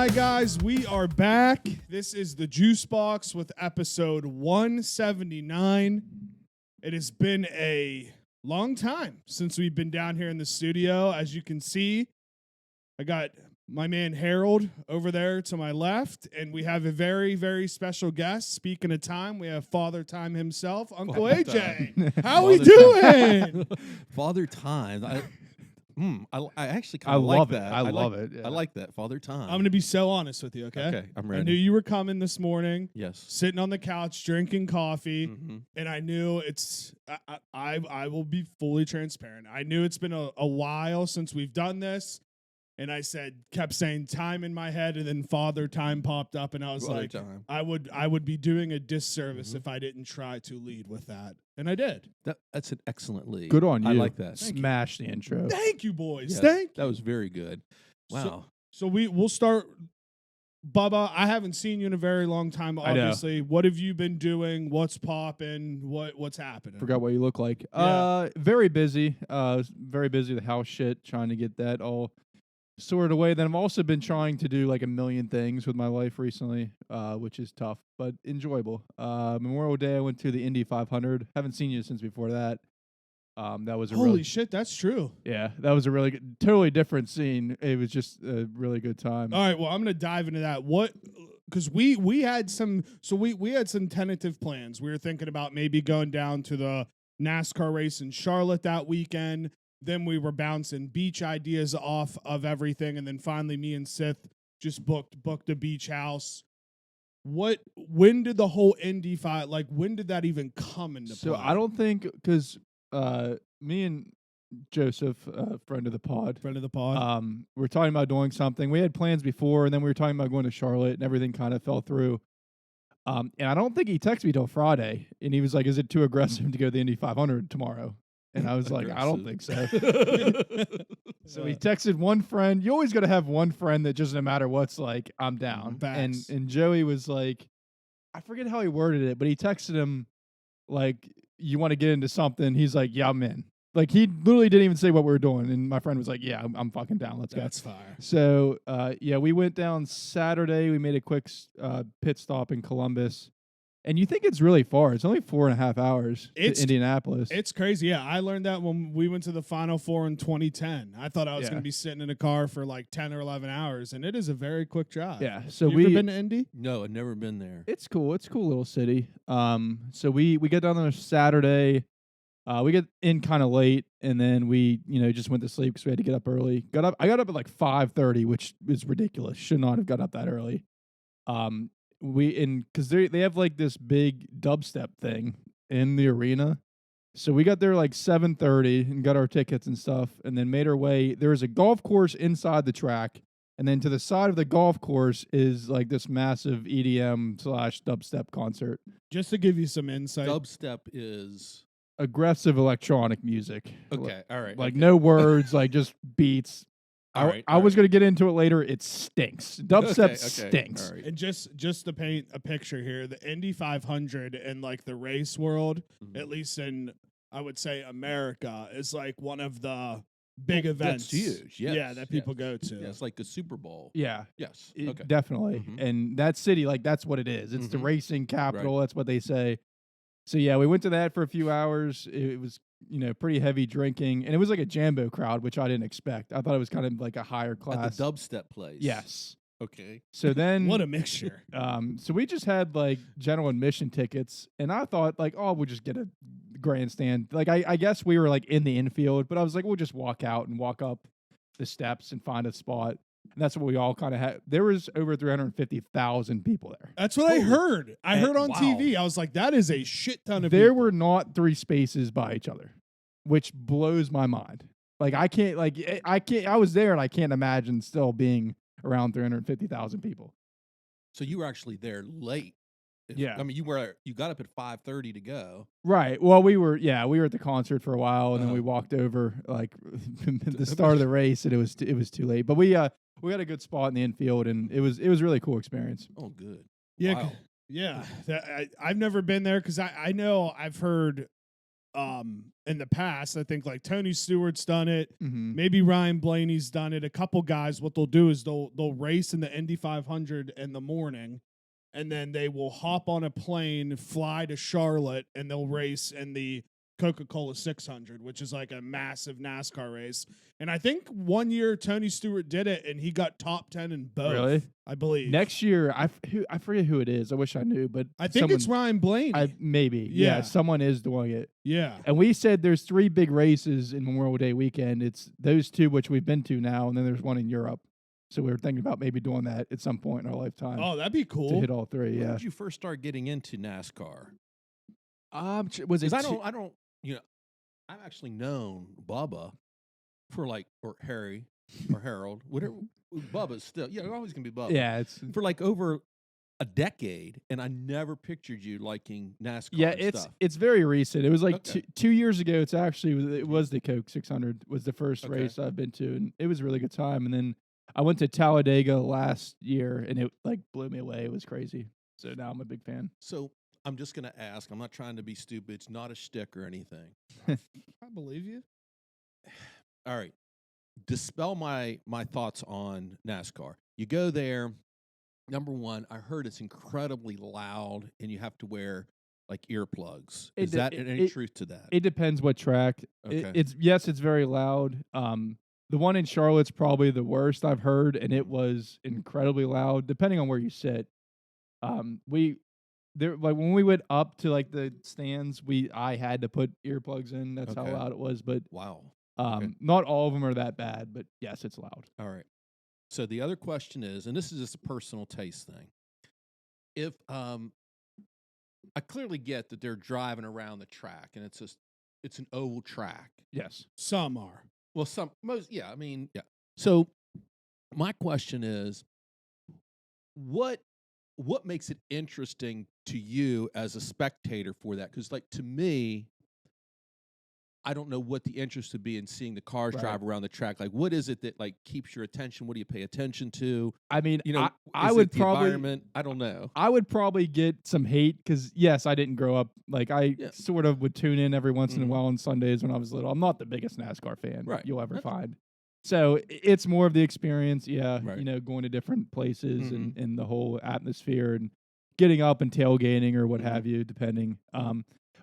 right, guys, we are back. This is the Juice Box with episode 179. It has been a long time since we've been down here in the studio. As you can see, I got my man Harold over there to my left, and we have a very, very special guest. Speaking of time, we have Father Time himself, Uncle AJ. How we doing? Father Time. I actually kind of like that. I love it. Yeah. I like that. Father Time. I'm going to be so honest with you, okay? Okay, I'm ready. I knew you were coming this morning. Yes. Sitting on the couch, drinking coffee, Mm-hmm. and I knew I will be fully transparent. I knew it's been a while since we've done this, and I kept saying time in my head, and then Father Time popped up, and I was Father like, Time. I would be doing a disservice if I didn't try to lead with that, and I did. That's an excellent lead. Good on you. I like that. Smash the intro. Thank you, boys. Yes, Thank you. That was very good. Wow. So we'll start. Bubba, I haven't seen you in a very long time, obviously. What have you been doing? What's popping? What's happening? Forgot what you look like. Yeah. Very busy. Very busy with house shit, trying to get that all sorted away. Then I've also been trying to do like a million things with my life recently, which is tough, but enjoyable. Memorial Day, I went to the Indy 500. Haven't seen you since before that. That was a Holy shit, that's true. Yeah, that was a really good, totally different scene. It was just a really good time. All right, well, I'm going to dive into that. Because we had some tentative plans. We were thinking about maybe going down to the NASCAR race in Charlotte that weekend. Then we were bouncing beach ideas off of everything, and then finally me and Sith just booked a beach house. When did the whole Indy fight, when did that even come into play? So I don't think, because me and Joseph, friend of the pod, we're talking about doing something. We had plans before, and then we were talking about going to Charlotte, and everything kind of fell through. And I don't think he texted me till Friday, and he was like, "Is it too aggressive to go to the Indy 500 tomorrow?" And I was like, "I don't think so." So he texted one friend. You always got to have one friend that just no matter what's like, I'm down. Facts. And Joey was like, I forget how he worded it, but he texted him like, "You want to get into something?" He's like, "Yeah, I'm in." Like, he literally didn't even say what we were doing. And my friend was like, "Yeah, I'm fucking down. Let's go." That's fire. So, yeah, we went down Saturday. We made a quick pit stop in Columbus. And you think it's really far. It's only 4.5 hours to Indianapolis. It's crazy. Yeah, I learned that when we went to the Final Four in 2010. I thought I was going to be sitting in a car for like 10 or 11 hours, and it is a very quick drive. Yeah. So you ever been to Indy? No, I've never been there. It's cool. It's a cool little city. So we get down there Saturday. We get in kind of late, and then we, just went to sleep because we had to get up early. I got up at like 5:30, which is ridiculous. Should not have got up that early. Because they have like this big dubstep thing in the arena. So we got there like 7:30 and got our tickets and stuff, and then made our way. There was a golf course inside the track, and then to the side of the golf course is like this massive EDM/dubstep concert. Just to give you some insight. Dubstep is Aggressive electronic music. okay. All right. Like no words, like just beats. I was going to get into it later. It stinks. Dubstep stinks. All right. And just to paint a picture here, the Indy 500 and like the race world, at least in, I would say, America, is like one of the big events. That's huge. Yes. Yeah, that people go to. Yeah, it's like the Super Bowl. Yeah. Yes. Definitely. And that city, like that's what it is. It's the racing capital. Right. That's what they say. So yeah, we went to that for a few hours. It was, pretty heavy drinking, and it was like a Jambo crowd, which I didn't expect. I thought it was kind of like a higher class. At the dubstep place. Yes. Okay. So then, what a mixture. So we just had like general admission tickets, and I thought like, oh, we'll just get a grandstand. Like I guess we were like in the infield, but I was like, we'll just walk out and walk up the steps and find a spot. And that's what we all kind of had. There was over 350,000 people there. That's what I heard. I heard on TV. I was like, that is a shit ton of people. There were not 3 spaces by each other, which blows my mind. Like, I was there and I can't imagine still being around 350,000 people. So you were actually there late. Yeah. I mean, you got up at 5:30 to go. Right. Well, we were at the concert for a while, and then we walked over like the start of the race, and it was too late. But we got a good spot in the infield, and it was really cool experience. Oh, good. Yeah. Wow. Yeah. I've never been there because I know I've heard in the past. I think like Tony Stewart's done it. Mm-hmm. Maybe Ryan Blaney's done it. A couple guys, what they'll do is they'll race in the Indy 500 in the morning, and then they will hop on a plane, fly to Charlotte, and they'll race in the Coca-Cola 600, which is like a massive NASCAR race. And I think one year Tony Stewart did it, and he got top 10 in both. Really? I believe. Next year, I forget who it is. I wish I knew, but I think it's Ryan Blaney. Maybe. Yeah, someone is doing it. Yeah. And we said there's 3 big races in Memorial Day weekend. It's those 2 which we've been to now, and then there's one in Europe. So we were thinking about maybe doing that at some point in our lifetime. Oh, that'd be cool. To hit all 3, When did you first start getting into NASCAR? Was it? I don't. I've actually known Bubba for or Harry or Harold, whatever. Bubba's still, always gonna be Bubba. Yeah, it's for over a decade, and I never pictured you liking NASCAR. Yeah, it's very recent. It was like Okay. 2 years ago. It was the Coke 600 was the first race I've been to, and it was a really good time. And then I went to Talladega last year, and it blew me away. It was crazy. So now I'm a big fan. So I'm just gonna ask. I'm not trying to be stupid. It's not a shtick or anything. I believe you. All right. Dispel my thoughts on NASCAR. You go there. Number one, I heard it's incredibly loud, and you have to wear earplugs. Is that any truth to that? It depends what track. Okay. It's very loud. The one in Charlotte's probably the worst I've heard, and it was incredibly loud, depending on where you sit. When we went up to the stands, I had to put earplugs in. That's how loud it was. But Wow. not all of them are that bad. But yes, it's loud. All right. So the other question is, and this is just a personal taste thing. If I clearly get that they're driving around the track, and it's an oval track. Yes, some are. Well, most. So my question is, what makes it interesting to you as a spectator for that? Because to me, I don't know what the interest would be in seeing the cars drive around the track. What is it that keeps your attention? What do you pay attention to? I mean, I would probably environment. I don't know. I would probably get some hate because yes, I didn't grow up sort of would tune in every once in a while on Sundays when I was little. I'm not the biggest NASCAR fan you'll ever find. So it's more of the experience, going to different places and the whole atmosphere and getting up and tailgating or what have you, depending.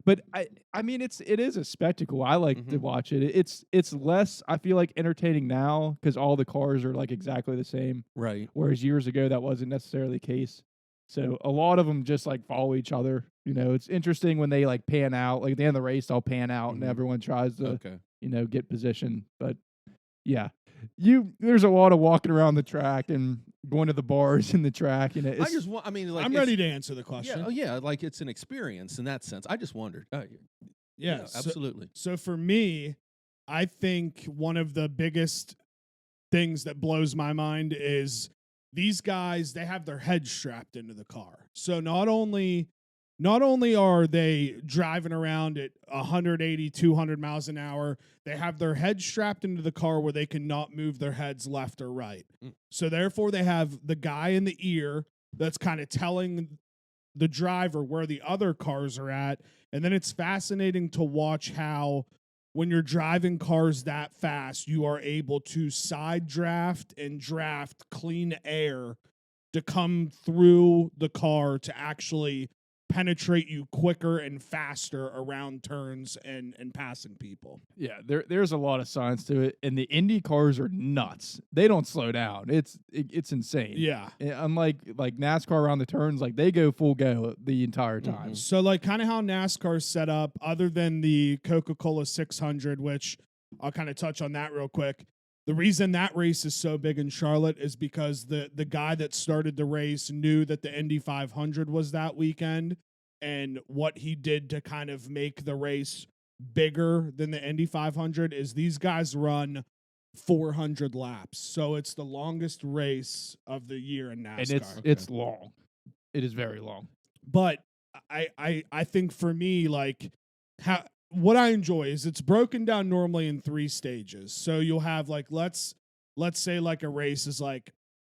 But I mean, it is a spectacle. I like to watch it. It's less, I feel entertaining now because all the cars are exactly the same. Right. Whereas years ago that wasn't necessarily the case. So a lot of them just follow each other. It's interesting when they pan out. At the end of the race, they'll pan out and everyone tries to get position. But yeah, there's a lot of walking around the track and going to the bars in the track. I'm ready to answer the question. Yeah, it's an experience in that sense. I just wondered. Absolutely. So for me, I think one of the biggest things that blows my mind is these guys, they have their heads strapped into the car. So not only are they driving around at 180, 200 miles an hour, they have their heads strapped into the car where they cannot move their heads left or right. So therefore, they have the guy in the ear that's kind of telling the driver where the other cars are at. And then it's fascinating to watch how when you're driving cars that fast, you are able to side draft and draft clean air to come through the car to actually penetrate you quicker and faster around turns and passing people. Yeah, there's a lot of science to it, and the Indy cars are nuts. They don't slow down. It's insane. Yeah. Unlike NASCAR around the turns, they go full go the entire time. So kind of how NASCAR's set up, other than the Coca-Cola 600, which I'll kind of touch on that real quick. The reason that race is so big in Charlotte is because the guy that started the race knew that the Indy 500 was that weekend, and what he did to kind of make the race bigger than the Indy 500 is these guys run 400 laps. So it's the longest race of the year in NASCAR. And it's long. It is very long. But I think for me, what I enjoy is it's broken down normally in 3 stages. So you'll have let's say a race is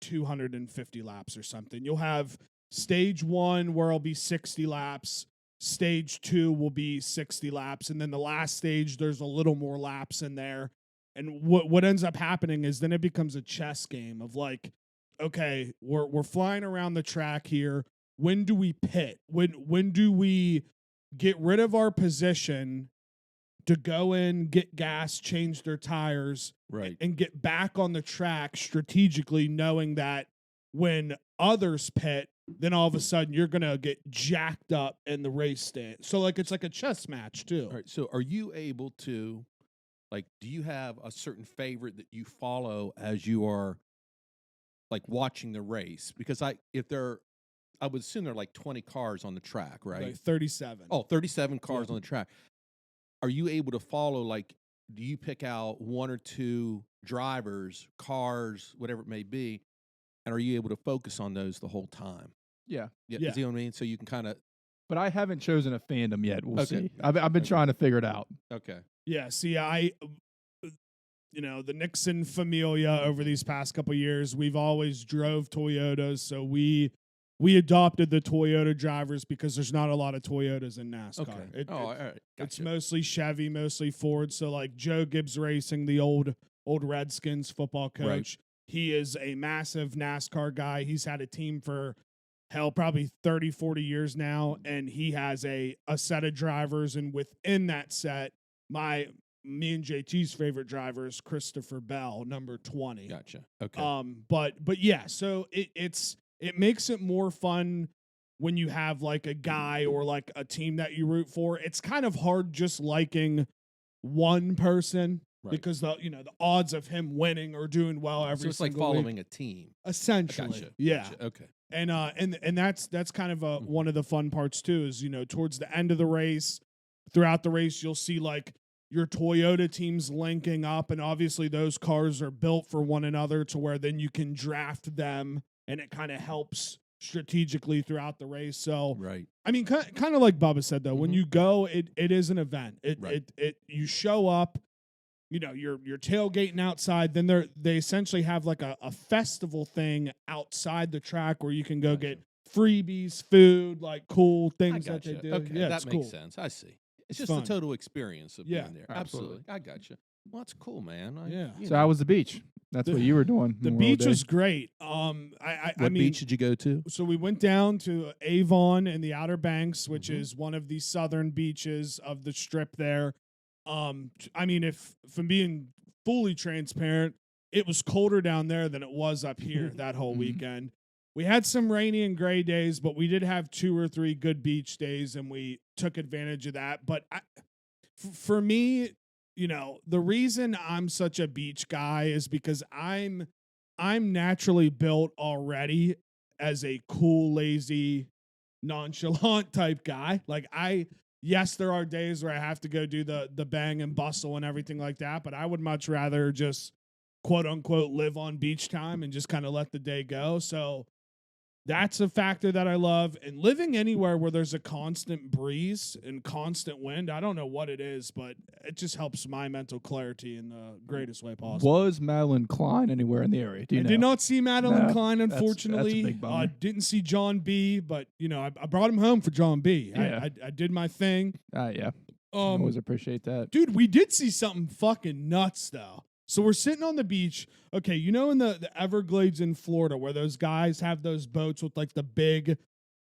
250 laps or something. You'll have stage 1 where it'll be 60 laps, Stage 2 will be 60 laps. And then the last stage, there's a little more laps in there. And what ends up happening is then it becomes a chess game of like, okay, we're flying around the track here. When do we pit? When do we get rid of our position to go in, get gas, change their tires, Right. and get back on the track strategically, knowing that when others pit, then all of a sudden you're going to get jacked up in the race stand. So like it's like a chess match too. All right. So are you able to, like, do you have a certain favorite that you follow as you are like watching the race? Because I would assume there are like 20 cars on the track, right? Like 37. Oh, 37 cars on the track. Are you able to follow, like, do you pick out one or two drivers, cars, whatever it may be, and are you able to focus on those the whole time? Yeah. Yeah. You know what I mean? So you can kind of. But I haven't chosen a fandom yet. We'll Okay. see. I've been trying to figure it out. Okay. Yeah, see, the Nixon familia over these past couple years, we've always drove Toyotas, so we adopted the Toyota drivers because there's not a lot of Toyotas in NASCAR. Okay. All right. It's Gotcha. mostly Chevy, mostly Ford. So like Joe Gibbs Racing, the old Redskins football coach, Right. he is a massive NASCAR guy. He's had a team for probably 30, 40 years now, and he has a set of drivers, and within that set, me and JT's favorite driver is Christopher Bell, number 20. Gotcha. Okay. But yeah, so it makes it more fun when you have like a guy or like a team that you root for. It's kind of hard just liking one person because the odds of him winning or doing well every so it's like single following week, a team. essentially. Gotcha. Yeah. Gotcha. Okay. And that's kind of one of the fun parts too is, towards the end of the race, throughout the race, you'll see like your Toyota teams linking up, and obviously those cars are built for one another to where then you can draft them, and it kind of helps strategically throughout the race. So, right. I mean, kind of like Bubba said though, when you go, it is an event. You show up, you're tailgating outside. Then they essentially have like a festival thing outside the track where you can go get freebies, food, like cool things that they do. Okay, yeah, that it's makes cool. sense. I see. It's It's just fun. the total experience of being there. Absolutely. I got you. Well, that's cool, man. So how was the beach? That's what you were doing. The Memorial beach Day. was great. What beach did you go to? So we went down to Avon in the Outer Banks, which Mm-hmm. is one of the southern beaches of the strip there. I mean, if I'm being fully transparent, it was colder down there than it was up here that whole weekend. We had some rainy and gray days, but we did have 2 or 3 good beach days, and we took advantage of that. But for me, the reason I'm such a beach guy is because I'm naturally built already as a cool, lazy, nonchalant type guy. Like yes, there are days where I have to go do the bang and bustle and everything like that, but I would much rather just quote unquote live on beach time and just kind of let the day go. So that's a factor that I love. And living anywhere where there's a constant breeze and constant wind, I don't know what it is, but it just helps my mental clarity in the greatest way possible. Was Madeline Klein anywhere in the area? Do you I know? did not see Madeline No, Klein, that's a unfortunately. big bummer. Didn't see John B, but I brought him home for John B. Yeah. I did my thing. Yeah. Always appreciate that. Dude, we did see something fucking nuts though. So we're sitting on the beach. Okay, in the Everglades in Florida where those guys have those boats with like the big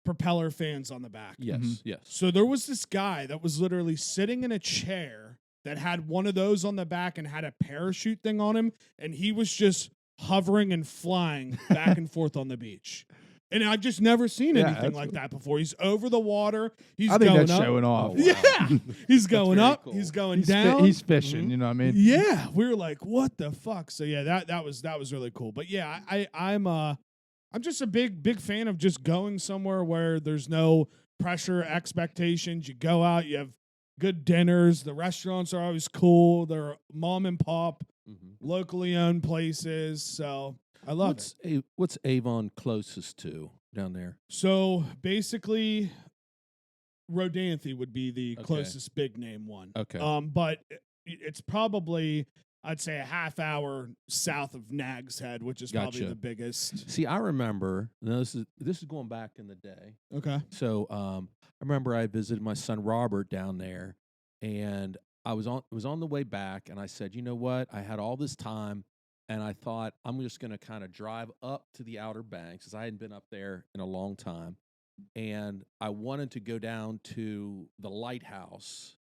propeller fans on the back. Yes. Yes. So there was this guy that was literally sitting in a chair that had one of those on the back and had a parachute thing on him, and he was just hovering and flying back and forth on the beach. And I've just never seen anything like that before. He's over the water. I think going that's up. showing off. Oh, wow. Yeah. He's going very up. cool. He's going down. He's fishing. You know what I mean? Yeah. We were like, what the fuck? So yeah, that was really cool. But yeah, I'm just a big fan of just going somewhere where there's no pressure, expectations. You go out, you have good dinners. The restaurants are always cool. They're mom and pop, locally owned places. So I love it. What's Avon closest to down there? So basically, Rodanthe would be the closest big name one. Okay. But it's probably I'd say a half hour south of Nag's Head, which is probably Gotcha. the biggest. See, I remember. Now this is going back in the day. Okay. So I remember I visited my son Robert down there, and it was on the way back, and I said, you know what? I had all this time, and I thought I'm just going to kind of drive up to the Outer Banks, because I hadn't been up there in a long time, and I wanted to go down to the lighthouse,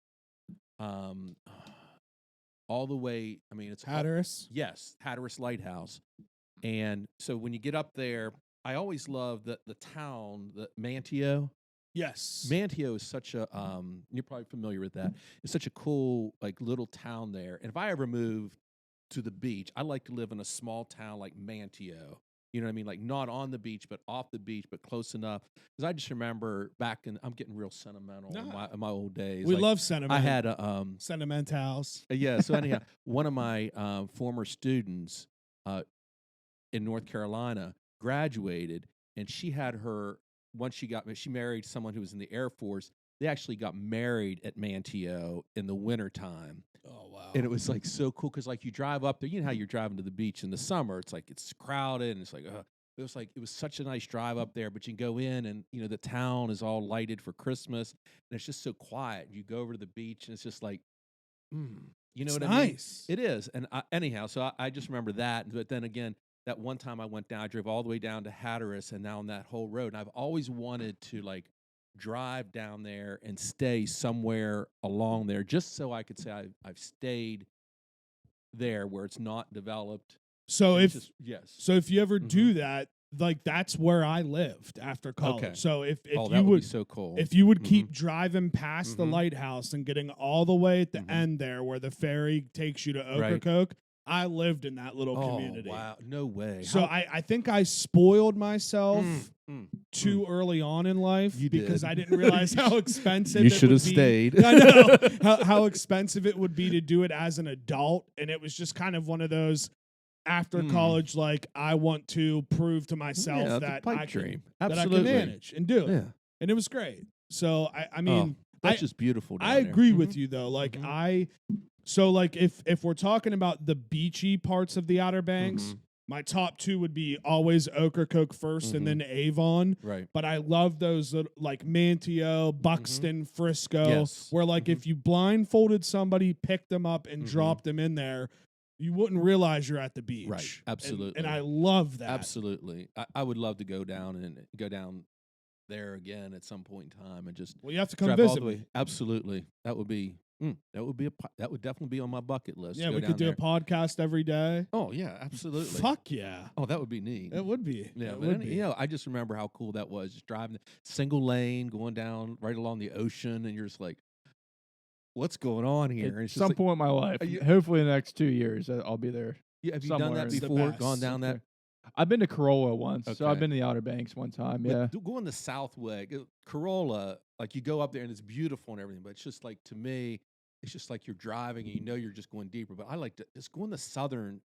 all the way. I mean, it's Hatteras. Yes, Hatteras Lighthouse. And so when you get up there, I always love the town, the Manteo. Yes. Manteo is such a you're probably familiar with that. It's such a cool like little town there. And if I ever move to the beach, I like to live in a small town like Manteo. You know what I mean? Like not on the beach, but off the beach, but close enough. Because I just remember back in, I'm getting real sentimental in my old days. We like, love sentiment. I had a sentimentals. Yeah. So anyhow, one of my former students in North Carolina graduated, and she had her once she married someone who was in the Air Force. They actually got married at Manteo in the wintertime. Oh, wow. And it was like so cool because like you drive up there, you know how you're driving to the beach in the summer. It's like it's crowded and it's like it was such a nice drive up there. But you go in and you know the town is all lighted for Christmas and it's just so quiet. You go over to the beach and it's just like, you know It's what I mean? nice. It is. And anyhow, so I just remember that. But then again, that one time I went down, I drove all the way down to Hatteras and down that whole road. And I've always wanted to like drive down there and stay somewhere along there just so I could say I've stayed there where it's not developed. So And if it's just, yes. so if you ever do that, like that's where I lived after college. Okay. So if that you would would be so cool. if you would keep driving past the lighthouse and getting all the way at the Mhm. end there where the ferry takes you to Right. Ocracoke, I lived in that little community. Wow, no way. So How- I think I spoiled myself Mm. too early on in life You because did. I didn't realize how expensive You it should would have be. stayed. I know how expensive it would be to do it as an adult, and it was just kind of one of those after college, like I want to prove to myself Yeah, that it's a pipe I can, dream. that I can Absolutely. manage and do it, Yeah. and it was great. So I mean, That's just beautiful. Down I there. agree Mhm. with you though. Like Mhm. so like if we're talking about the beachy parts of the Outer Banks, Mhm. my top two would be always Ocracoke 1st and then Avon. Right. But I love those like Manteo, Buxton, Frisco, Yes. where like if you blindfolded somebody, picked them up and dropped them in there, you wouldn't realize you're at the beach. Right. Absolutely. And I love that. Absolutely. I would love to go down there again at some point in time and just Well, you have to come drive all visit the me. way. Absolutely. That would be that would definitely be on my bucket list. Yeah, to go we could down do there. a podcast every day. Oh yeah, absolutely. Fuck yeah. Oh, that would be neat. It would be. Yeah, it but would be. you know, I just remember how cool that was. Just driving single lane, going down right along the ocean, and you're just like, "What's going on here?" And At it's just some like, point in my life, hopefully in the next 2 years, I'll be there. yeah, have you done somewhere that is the before? best. Gone down that? I've been to Corolla once, so I've Okay. been to the Outer Banks one time. But Yeah, going the south way, Corolla, like you go up there and it's beautiful and everything, but it's just like to me, it's just like you're driving and you know you're just going deeper. But I like to just go in the southern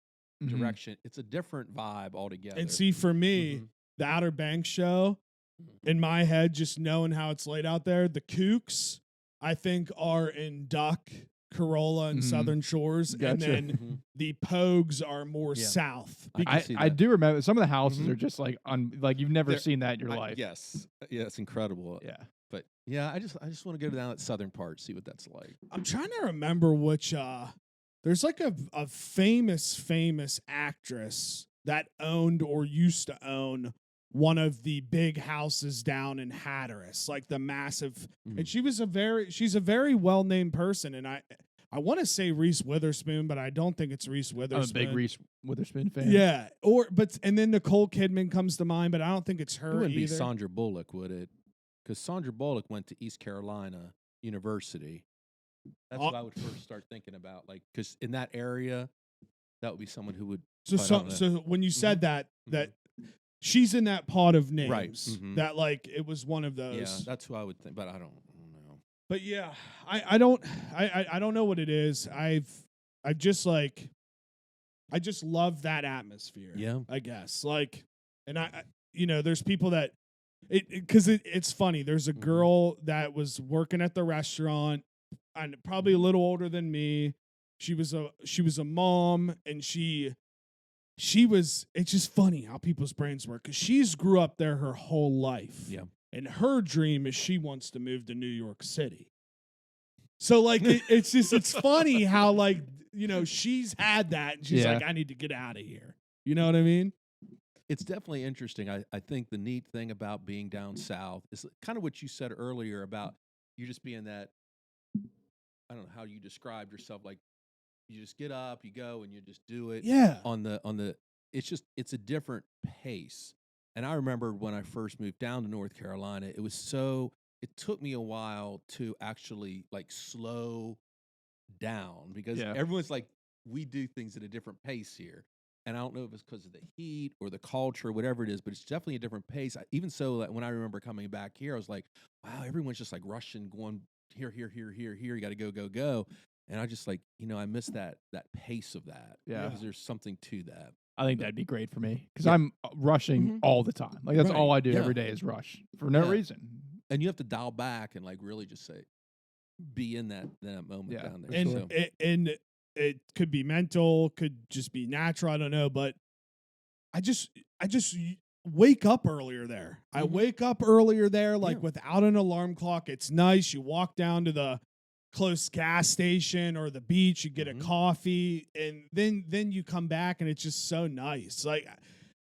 Mhm. direction. It's a different vibe altogether. And see, for me, Mhm. the Outer Banks show, in my head, just knowing how it's laid out there, the Kooks, I think, are in Duck, Corolla, and Mhm. Southern Shores. And Gotcha. then Mhm. the Pogues are more Yeah. south. I can see I that. do remember some of the houses Mhm. are just like like you've never They're- seen that in your life. Yes, yeah, it's incredible. Yeah. But yeah, I just want to go down that southern part, see what that's like. I'm trying to remember which, there's like a famous actress that owned or used to own one of the big houses down in Hatteras, like the massive, and she's a very well-named person. And I want to say Reese Witherspoon, but I don't think it's Reese I'm Witherspoon. a big Reese Witherspoon fan. Yeah. And then Nicole Kidman comes to mind, but I don't think it's It her wouldn't be either. Sandra Bullock, would it? Because Sandra Bullock went to East Carolina University. That's what I would first start thinking about. Like, because in that area, that would be someone who would. So, but I don't know. so when you said that she's in that pot of names, Right. Mhm. that like it was one of those. Yeah, that's who I would think, but I don't know. But yeah, I don't know what it is. I just love that atmosphere. Yeah. I guess like, and there's people that it's funny. There's a girl that was working at the restaurant and probably a little older than me. She was a mom, and she was. It's just funny how people's brains work because she's grew up there her whole life. Yeah. And her dream is she wants to move to New York City. So like it's funny how like she's had that and she's like, I need to get out of here. You know what I mean? It's definitely interesting. I think the neat thing about being down south is kind of what you said earlier about you just being that. I don't know how you described yourself. Like you just get up, you go, and you just do it. Yeah. On the. It's a different pace. And I remember when I first moved down to North Carolina, it took me a while to actually like slow down because everyone's like, we do things at a different pace here. And I don't know if it's because of the heat or the culture, whatever it is, but it's definitely a different pace. Even so, that when I remember coming back here, I was like, wow, everyone's just like rushing, going here. You got to go, go, go. And I just like, I miss that pace of that. Yeah. Because there's something to that. I think that'd be great for me because I'm rushing all the time. Like that's all I do every day is rush for no reason. And you have to dial back and like really just say, be in that moment down there. And it could be mental, could just be natural. I don't know, but I just wake up earlier there. I wake up earlier there, like without an alarm clock. It's nice. You walk down to the close gas station or the beach, you get a coffee, and then you come back and it's just so nice. Like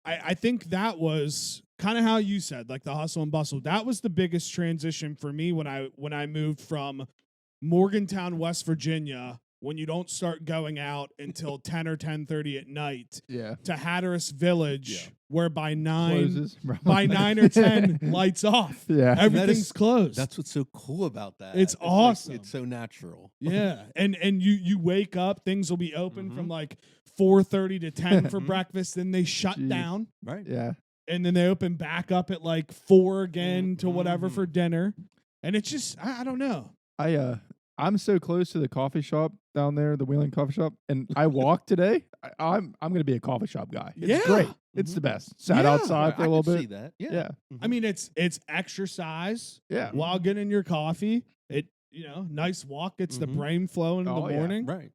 I think that was kind of how you said, like the hustle and bustle. That was the biggest transition for me when I moved from Morgantown, West Virginia, when you don't start going out until 10 or 10:30 at night, to Hatteras Village, where by 9 or 10 lights off. Yeah, everything's closed. That's what's so cool about that. It's awesome. Like, it's so natural. Yeah, and you wake up, things will be open from like 4:30 to 10 for breakfast, then they shut down. Right. Yeah, and then they open back up at like 4 again to whatever for dinner, and it's just I don't know. I'm so close to the coffee shop down there, the Wheeling Coffee Shop, and I walked today. I'm going to be a coffee shop guy. It's great. It's the best. Sat outside for a little bit. See that. Yeah. Yeah. I mean, it's exercise. Yeah. While getting your coffee, nice walk gets the brain flowing in the morning. Right.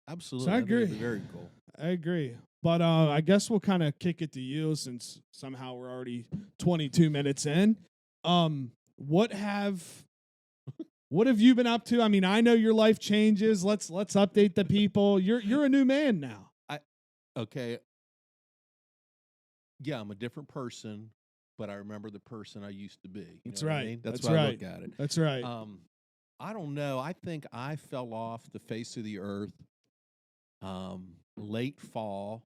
Absolutely. So I agree. Very cool. I agree. But I guess we'll kind of kick it to you since somehow we're already 22 minutes in. What have you been up to? I mean, I know your life changes. Let's update the people. You're a new man now. Okay. Yeah, I'm a different person, but I remember the person I used to be. That's right. I mean? That's why I look at it. That's right. I don't know. I think I fell off the face of the earth late fall.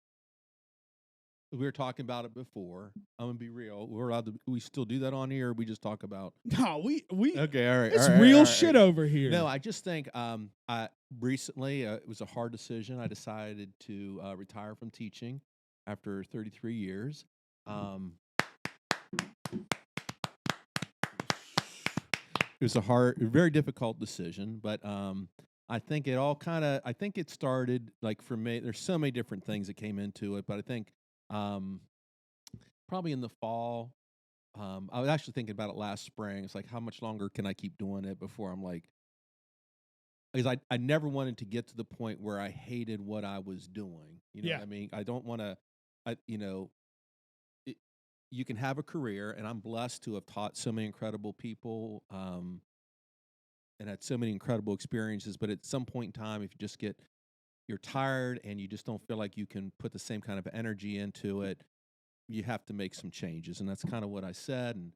We were talking about it before. I'm gonna be real. We're allowed to. We still do that on here. Or we just talk about. No, we. Okay, all right. It's real shit over here. No, I just think. I recently it was a hard decision. I decided to retire from teaching after 33 years. It was very difficult decision, but I think it all kind of. I think it started like for me. There's so many different things that came into it, but I think. Probably in the fall, I was actually thinking about it last spring. It's like, how much longer can I keep doing it before I'm like, because I never wanted to get to the point where I hated what I was doing. You know what I mean? I don't want to, you can have a career, and I'm blessed to have taught so many incredible people, and had so many incredible experiences. But at some point in time, if you just you're tired and you just don't feel like you can put the same kind of energy into it, you have to make some changes. And that's kind of what I said. And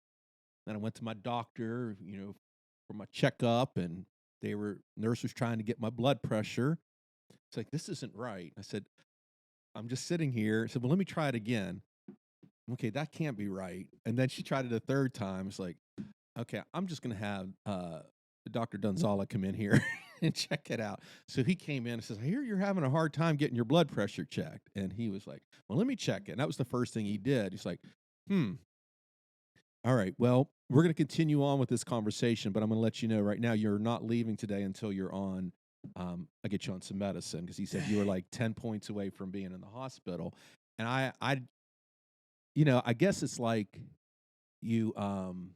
then I went to my doctor, for my checkup, and nurse was trying to get my blood pressure. It's like, this isn't right. I said, I'm just sitting here. I said, well, let me try it again. Okay, that can't be right. And then she tried it a third time. It's like, okay, I'm just going to have Dr. Dunzala come in here and check it out. So he came in and says, I hear you're having a hard time getting your blood pressure checked. And he was like, well, let me check it. And that was the first thing he did. He's like, all right, well, we're going to continue on with this conversation, but I'm going to let you know right now, you're not leaving today until you're on, I'll get you on some medicine, because he said you were like 10 points away from being in the hospital. And I guess it's like you, when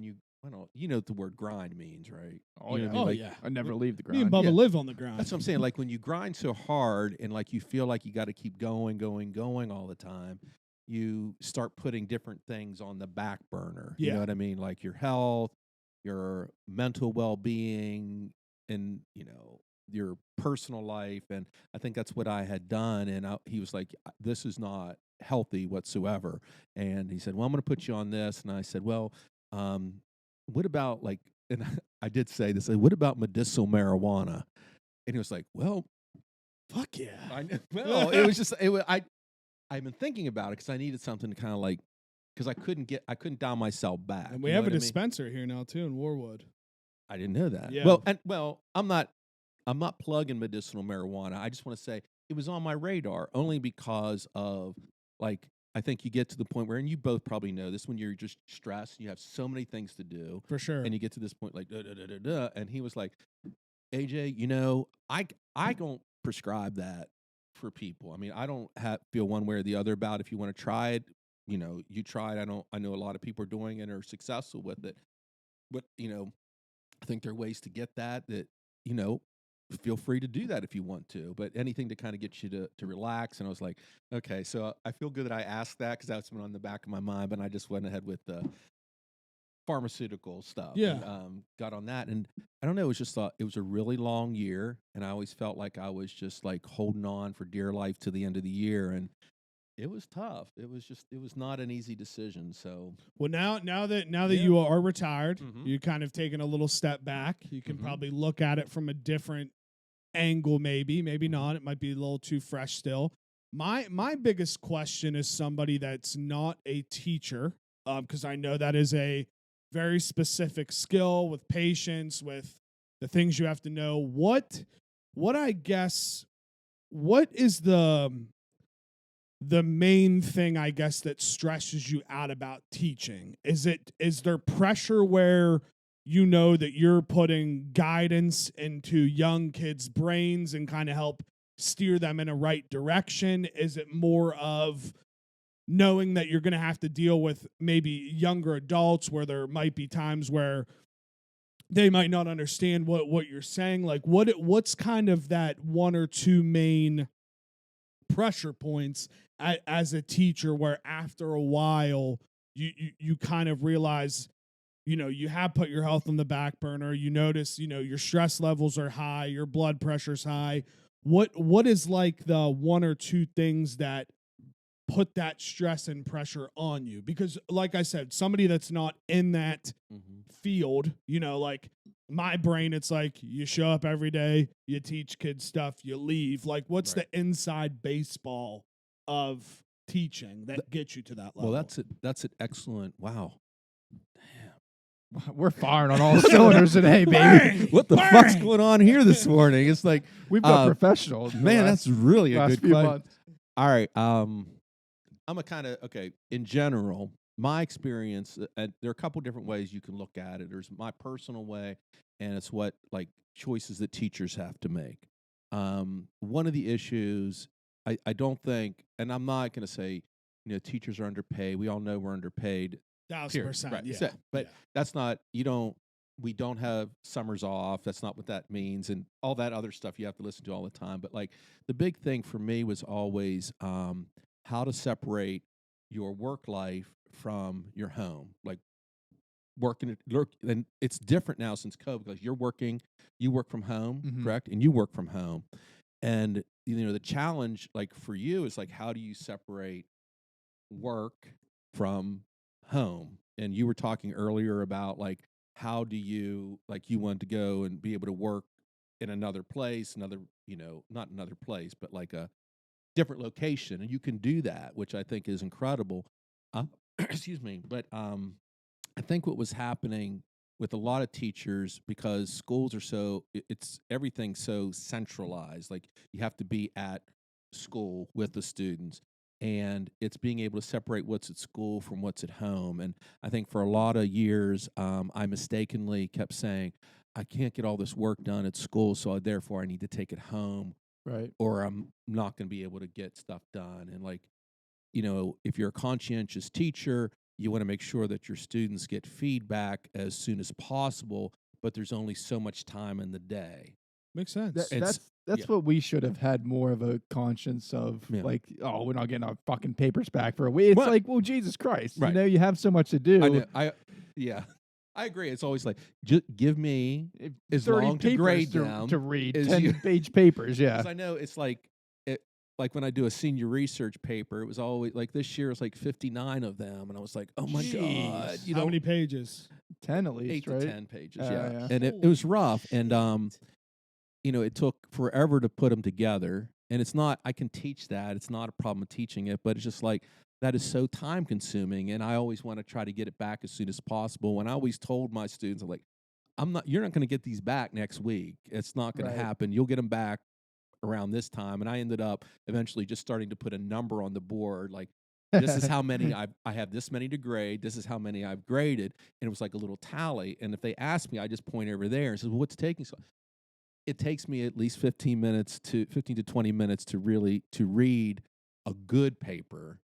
you I don't, you know what the word grind means, right? Oh, You know yeah. what I mean? Oh, Like, yeah. I never leave the Me and grind. Bubba Yeah. live on the grind. that's what I'm saying. Like when you grind so hard and like you feel like you got to keep going all the time, you start putting different things on the back burner. You know Yeah. what I mean? Like your health, your mental well-being, and your personal life. And I think that's what I had done. And he was like, "This is not healthy whatsoever." And he said, "Well, I'm going to put you on this." And I said, "Well, what about like?" And I did say this. What about medicinal marijuana? And he was like, "Well, Fuck yeah. I know." Well, it was just I've been thinking about it because I needed something to kind of like because I couldn't dial myself back. And we you know have a what I mean? dispenser here now too in Warwood. I didn't know that. Yeah. Well, I'm not plugging medicinal marijuana. I just want to say it was on my radar only because of like I think you get to the point where, and you both probably know this, when you're just stressed, you have so many things to do, For sure. and you get to this point like da da da da da, and he was like, AJ, I don't prescribe that for people. I mean, I don't feel one way or the other about if you want to try it. You try it. I know a lot of people are doing it and are successful with it, but I think there are ways to get that feel free to do that if you want to, but anything to kind of get you to relax. And I was like, okay, so I feel good that I asked that because that's been on the back of my mind, but I just went ahead with the pharmaceutical stuff. Yeah. And, got on that. And I don't know, it was just it was a really long year. And I always felt like I was just like holding on for dear life to the end of the year. And it was tough. It was not an easy decision. So well, now that Yeah. you are retired, Mhm. you kind of taken a little step back. You can Mhm. probably look at it from a different angle, maybe Mhm. not. It might be a little too fresh still. My biggest question is somebody that's not a teacher, because I know that is a very specific skill with patience, with the things you have to know. What I guess, what is the main thing, I guess, that stresses you out about teaching? Is there pressure where you know that you're putting guidance into young kids' brains and kind of help steer them in a right direction? Is it more of knowing that you're going to have to deal with maybe younger adults where there might be times where they might not understand what you're saying? Like what's kind of that one or two main pressure points as a teacher where after a while you kind of realize you have put your health on the back burner, you notice your stress levels are high, your blood pressure's high? What is like the one or two things that put that stress and pressure on you? Because like I said, somebody that's not in that Mhm. field, like my brain, it's like you show up every day, you teach kids stuff, you leave. Like what's Right. the inside baseball of teaching that gets you to that level? Well, that's an excellent. Wow. We're firing on all cylinders today, baby. Bang! What the Bang! fuck's going on here this morning? It's like, We've got professionals. the man, last- that's really a last good few question. months. All right. I'm a kind of, okay, in general, my experience, there are a couple different ways you can look at it. There's my personal way, and it's what like choices that teachers have to make. One of the issues, I don't think, and I'm not going to say, teachers are underpaid. We all know we're underpaid. 1,000%. Right. Yeah. But that's not, we don't have summers off. That's not what that means. And all that other stuff you have to listen to all the time. But like the big thing for me was always how to separate your work life from your home. Like and it's different now since COVID, because you work from home, Mhm. correct? And you work from home. And, the challenge like for you is like, how do you separate work from home? And you were talking earlier about like how do you wanted to go and be able to work in another place, not another place, but like a different location, and you can do that, which I think is incredible. Excuse me, but I think what was happening with a lot of teachers, because schools are it's everything so centralized, like you have to be at school with the students, and it's being able to separate what's at school from what's at home. And I think for a lot of years, I mistakenly kept saying, I can't get all this work done at school, so therefore I need to take it home, Right. or I'm not going to be able to get stuff done. And like, if you're a conscientious teacher, you want to make sure that your students get feedback as soon as possible, but there's only so much time in the day. Makes sense. That's what we should have had more of a conscience of. Yeah. Like, oh, we're not getting our fucking papers back for a week. It's Well, like, well, Jesus Christ, right. you have so much to do. I know. I agree. It's always like, just give me as 30 long to papers grade to, down to read as 10-page papers. Yeah, 'cause I know it's like like when I do a senior research paper, it was always like this year was like 59 of them, and I was like, oh my god, How many pages? 10 at least, 8 right? to 10 pages, Yeah. and it was rough, and it took forever to put them together, and it's not. I can teach that; it's not a problem of teaching it, but it's just like that is so time consuming, and I always want to try to get it back as soon as possible. And I always told my students, I'm like, you're not going to get these back next week. It's not going to happen. You'll get them back around this time. And I ended up eventually just starting to put a number on the board, like this is how many I have this many to grade. This is how many I've graded, and it was like a little tally. And if they ask me, I just point over there and say, well, what's taking so? It takes me at least 15 to 20 minutes to read a good paper.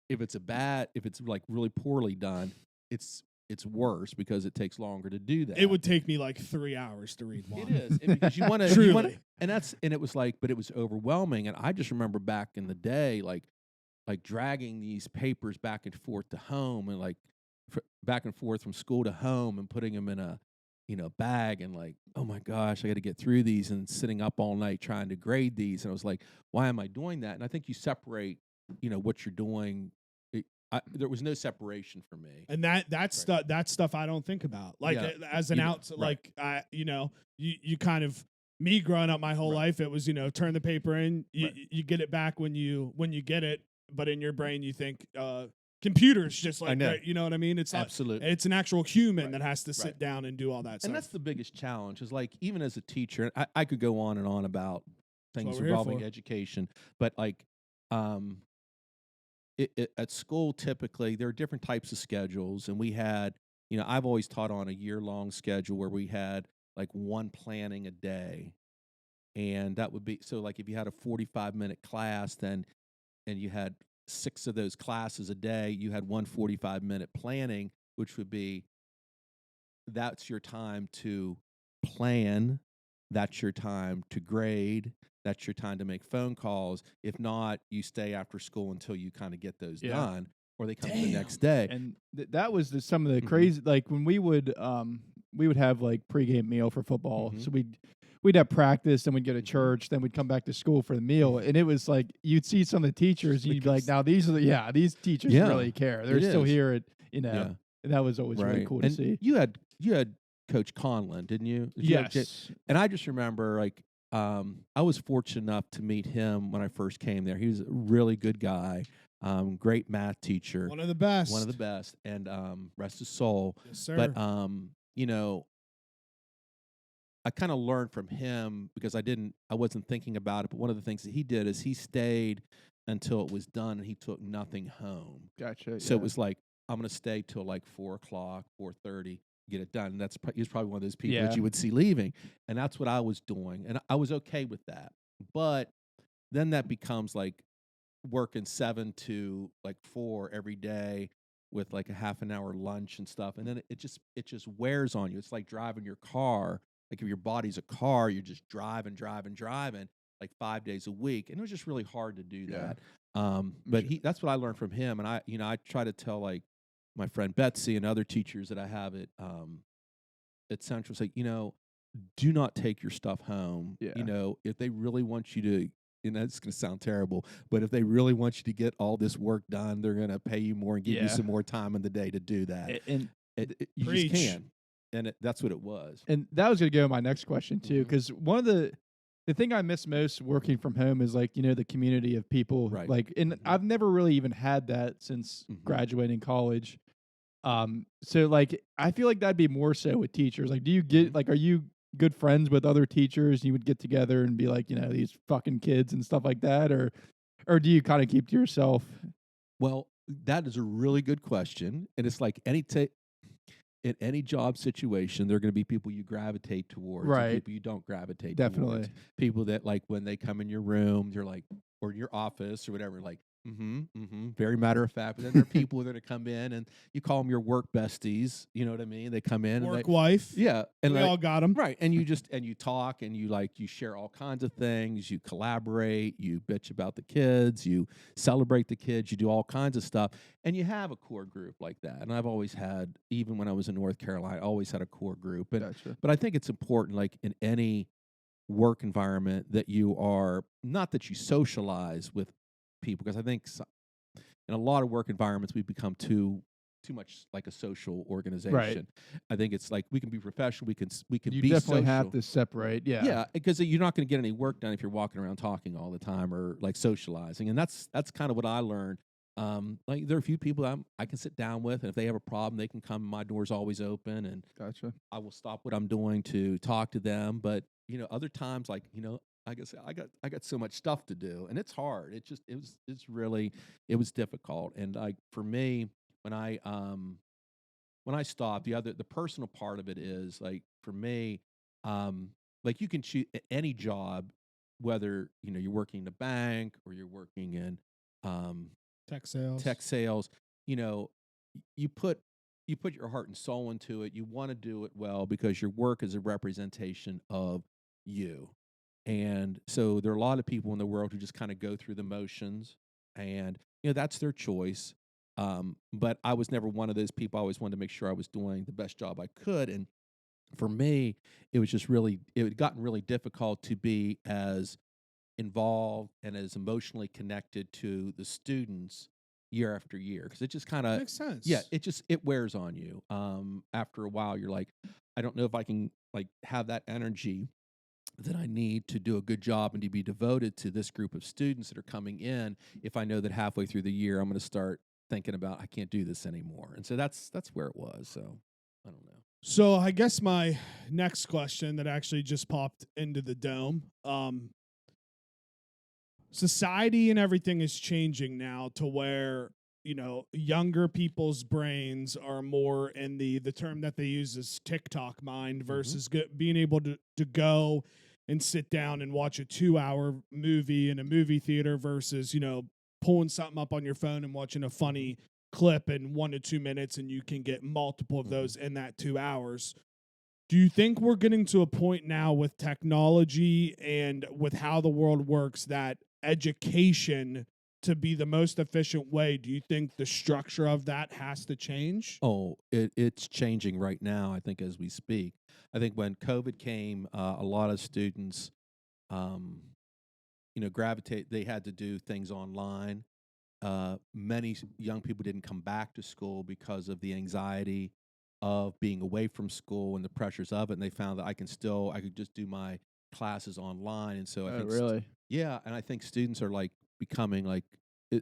If it's like really poorly done, it's worse because it takes longer to do that. It would take me like 3 hours to read one. It is, and because you want to, and it was like, but it was overwhelming. And I just remember back in the day, like dragging these papers back and forth to home, and like back and forth from school to home, and putting them in a bag, and like, oh my gosh, I got to get through these, and sitting up all night trying to grade these. And I was like, why am I doing that? And I think you separate, what you're doing. There was no separation for me, and that's stuff I don't think about. Like as an like you kind of, me growing up my whole life, it was turn the paper in, you get it back when you get it, but in your brain you think computers just like you know what I mean. It's not, absolutely, it's an actual human that has to sit down and do all that stuff. And that's the biggest challenge. Is like, even as a teacher, I could go on and on about things involving education, but like at school, typically there are different types of schedules, and we had, I've always taught on a year-long schedule where we had like one planning a day, and that would be, so like if you had a 45-minute class, and you had 6 of those classes a day, you had one 45-minute planning, which would be, that's your time to plan, that's your time to grade, that's your time to make phone calls. If not, you stay after school until you kind of get those done, or they come the next day. And that was some of the crazy, like when we would have like pregame meal for football. So we'd have practice, then we'd go to church, then we'd come back to school for the meal. And it was like, you'd see some of the teachers, and you'd be like, now these are these teachers really care. They're still here at, and that was always really cool to see. You had Coach Conlon, didn't you? Yes. And I just remember, like, I was fortunate enough to meet him when I first came there. He was a really good guy, great math teacher. One of the best. And rest his soul. Yes, sir. But, I kind of learned from him because I wasn't thinking about it. But one of the things that he did is he stayed until it was done, and he took nothing home. Gotcha. So it was like, I'm going to stay till like 4:00, 4:30. Get it done. And he was probably one of those people that you would see leaving. And that's what I was doing. And I was okay with that. But then that becomes like working 7 to like 4 every day with like a half an hour lunch and stuff. And then it just wears on you. It's like driving your car. Like if your body's a car, you're just driving like 5 days a week. And it was just really hard to do that. But that's what I learned from him. And I try to tell like my friend Betsy and other teachers that I have at Central, say, do not take your stuff home. If they really want you to, it's going to sound terrible, but if they really want you to get all this work done, they're going to pay you more and give you some more time in the day to do that. And you just can. And that's what it was. And that was going to go to my next question too, because one of the thing I miss most working from home is like, the community of people. Right. Like, and I've never really even had that since graduating college. So like, I feel like that'd be more so with teachers. Like, do you get, like, are you good friends with other teachers? You would get together and be like, these fucking kids and stuff like that, or do you kind of keep to yourself? Well, that is a really good question. And it's like in any job situation, there are going to be people you gravitate towards, and people you don't gravitate Definitely. towards. People that, like, when they come in your room, you're like, or in your office or whatever, like, Very matter of fact. But then there are people that are going to come in and you call them your work besties. You know what I mean? They come in Work and wife. yeah, and we all got them. right. And you talk and you share all kinds of things. You collaborate. You bitch about the kids. You celebrate the kids. You do all kinds of stuff. And you have a core group like that. And I've always had, even when I was in North Carolina, I always had a core group. But I think it's important, like in any work environment, that you are not that you socialize with people, because I think in a lot of work environments we've become too much like a social organization. Right. I think it's like we can be professional, we can You be definitely social. have to separate. Yeah, because you're not going to get any work done if you're walking around talking all the time or like socializing, and that's kind of what I learned. Like there are a few people I can sit down with, and if they have a problem, they can come. My door's always open, and Gotcha. I will stop what I'm doing to talk to them. But other times, like I guess I got so much stuff to do, and it's hard. It was difficult, and like for me, when I stopped, the personal part of it is like for me, like you can choose any job, whether you're working in a bank or you're working in Tech sales. tech sales. You put your heart and soul into it. You want to do it well because your work is a representation of you. And so there are a lot of people in the world who just kind of go through the motions, and that's their choice. But I was never one of those people. I always wanted to make sure I was doing the best job I could. And for me, it had gotten really difficult to be as involved and as emotionally connected to the students year after year, because it just kind of makes sense. Yeah, it wears on you. After a while, you're like, I don't know if I can like have that energy that I need to do a good job and to be devoted to this group of students that are coming in, if I know that halfway through the year I'm going to start thinking about I can't do this anymore. And so that's where it was. So I don't know. So I guess my next question that actually just popped into the dome. Society and everything is changing now to where younger people's brains are more in the term that they use is TikTok mind versus being able to go and sit down and watch a 2-hour movie in a movie theater versus pulling something up on your phone and watching a funny clip in 1 to 2 minutes, and you can get multiple of those in that 2 hours. Do you think we're getting to a point now with technology and with how the world works that education, to be the most efficient way, do you think the structure of that has to change? Oh, it's changing right now, I think, as we speak. I think when COVID came, a lot of students, gravitate. They had to do things online. Many young people didn't come back to school because of the anxiety of being away from school and the pressures of it. And they found that I could just do my classes online. And so I think, really? Yeah, and I think students are like becoming like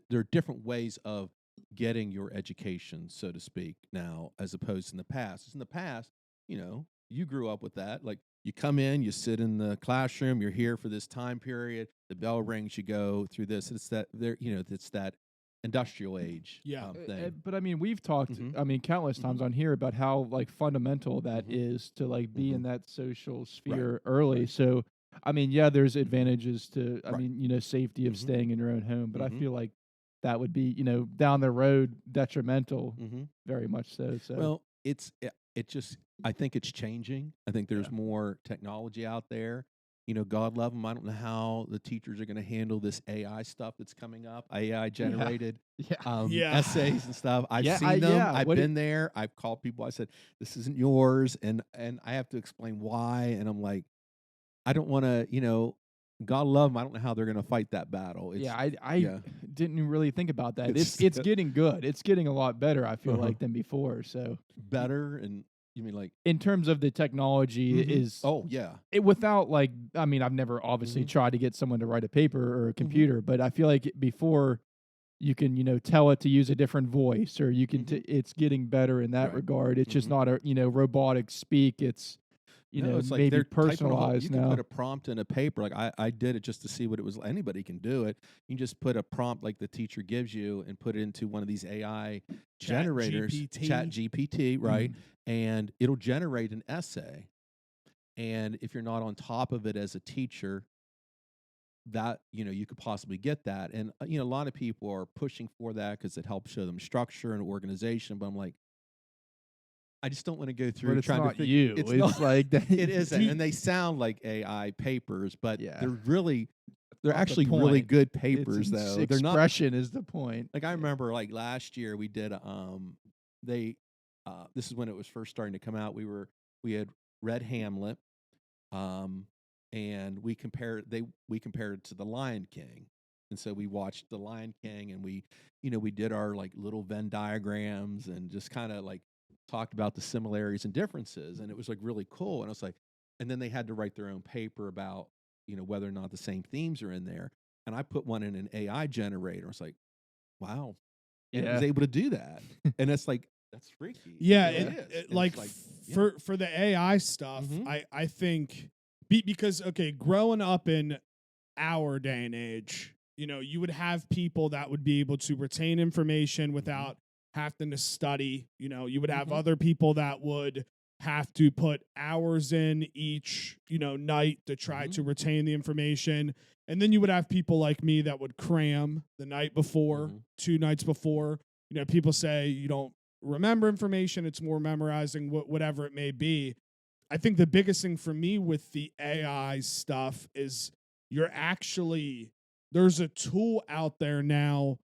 there are different ways of getting your education, so to speak, now as opposed to in the past. In the past, you grew up with that. Like you come in, you sit in the classroom, you're here for this time period. The bell rings, you go through this. It's that it's that industrial age thing. But I mean, we've talked, I mean, countless times on here about how like fundamental that is to like be in that social sphere early. Right. So, I mean, yeah, there's advantages to, I Right. mean, safety of staying in your own home, but I feel like that would be, down the road detrimental, very much so. So, Well, I think it's changing. I think there's more technology out there. God love them. I don't know how the teachers are going to handle this AI stuff that's coming up. AI generated essays and stuff. I've seen them. I've been there. I've called people. I said, "This isn't yours," and I have to explain why. And I'm like, I don't want to. God love them. I don't know how they're going to fight that battle. I didn't really think about that. It's getting good. It's getting a lot better, I feel like, than before. So better, and you mean like in terms of the technology is without like, I mean, I've never obviously tried to get someone to write a paper or a computer, but I feel like before you can tell it to use a different voice, or you can it's getting better in that regard. It's just not a robotic speak. It's it's like maybe personalized you now. can put a prompt in a paper. Like I did it just to see what it was. Anybody can do it. You can just put a prompt like the teacher gives you and put it into one of these AI generators, Chat GPT, right? And it'll generate an essay. And if you're not on top of it as a teacher, that, you could possibly get that. And, a lot of people are pushing for that because it helps show them structure and organization. But I'm like, I just don't want to go through But it's trying not to you. It's It's not, like that. it isn't. And they sound like AI papers, but Yeah. they're Not the actually really point. good It's papers, though. They're not. expression is the point. Like I remember, like last year we did. This is when it was first starting to come out. We had read Hamlet, and we compared it to The Lion King, and so we watched The Lion King, and we did our like little Venn diagrams and just kind of like talked about the similarities and differences, and it was like really cool. And I was like, and then they had to write their own paper about whether or not the same themes are in there, and I put one in an AI generator. I was like, wow, and it was able to do that, and it's like. That's freaky. Yeah, It like is. for the AI stuff, I think because growing up in our day and age, you would have people that would be able to retain information without having to study. You would have other people that would have to put hours in each, night to try to retain the information. And then you would have people like me that would cram the night before, 2 nights before. People say you don't remember information, it's more memorizing, whatever it may be. I think the biggest thing for me with the AI stuff is there's a tool out there now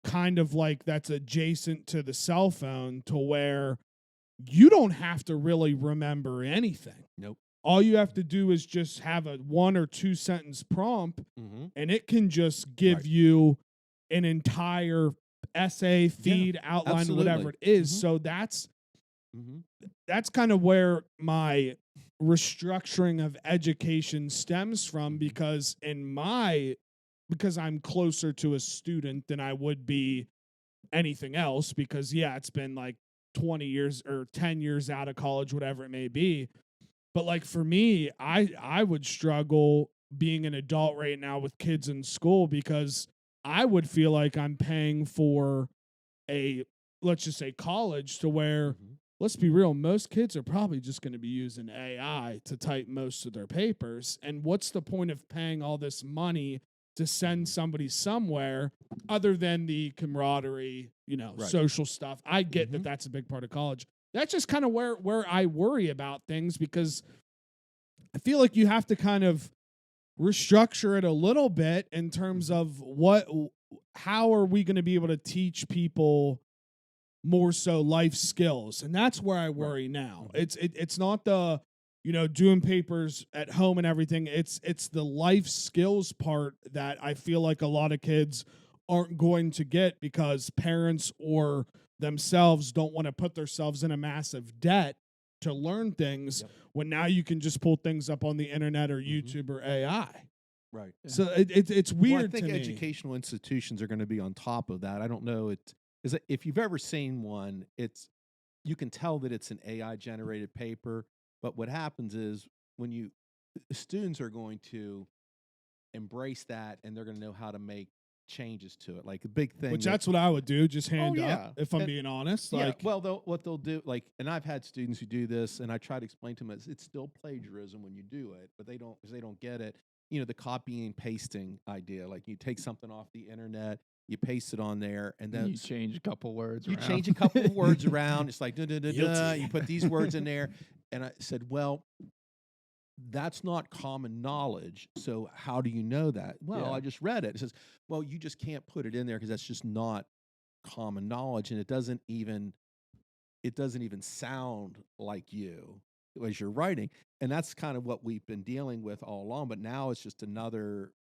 kind of like that's adjacent to the cell phone to where you don't have to really remember anything. Nope. All you have to do is just have a 1 or 2 sentence prompt, and it can just give you an entire essay, feed, outline, absolutely. whatever it is. So that's kind of where my restructuring of education stems from, because because I'm closer to a student than I would be anything else, because it's been like 20 years or 10 years out of college, whatever it may be. But like for me, I would struggle being an adult right now with kids in school, because I would feel like I'm paying for let's just say college, to where, let's be real, most kids are probably just going to be using AI to type most of their papers. And what's the point of paying all this money to send somebody somewhere other than the camaraderie, social stuff? I get that that's a big part of college. That's just kind of where I worry about things, because I feel like you have to kind of restructure it a little bit in terms of how are we going to be able to teach people more so life skills. And that's where I worry now. It's not the doing papers at home and everything. It's the life skills part that I feel like a lot of kids aren't going to get, because parents or themselves don't want to put themselves in a massive debt to learn things, when now you can just pull things up on the internet or YouTube or AI. Right. So it's weird. Well, I think to me. educational institutions are going to be on top of that. I don't know. If you've ever seen one, you can tell that it's an AI generated paper. But what happens is students are going to embrace that, and they're going to know how to make changes to it. Like a big thing, that's what I would do. Just hand up, if I'm being honest. Like, well, what they'll do, and I've had students who do this, and I try to explain to them, it's still plagiarism when you do it, but they don't get it. The copying and pasting idea, like you take something off the internet, you paste it on there, and then you change a couple words. You change a couple of words around. It's like you put these words in there, and I said, well, that's not common knowledge. So how do you know that? Well, I just read it. It says, well, you just can't put it in there because that's just not common knowledge, and it doesn't even sound like you as you're writing. And that's kind of what we've been dealing with all along. But now it's just another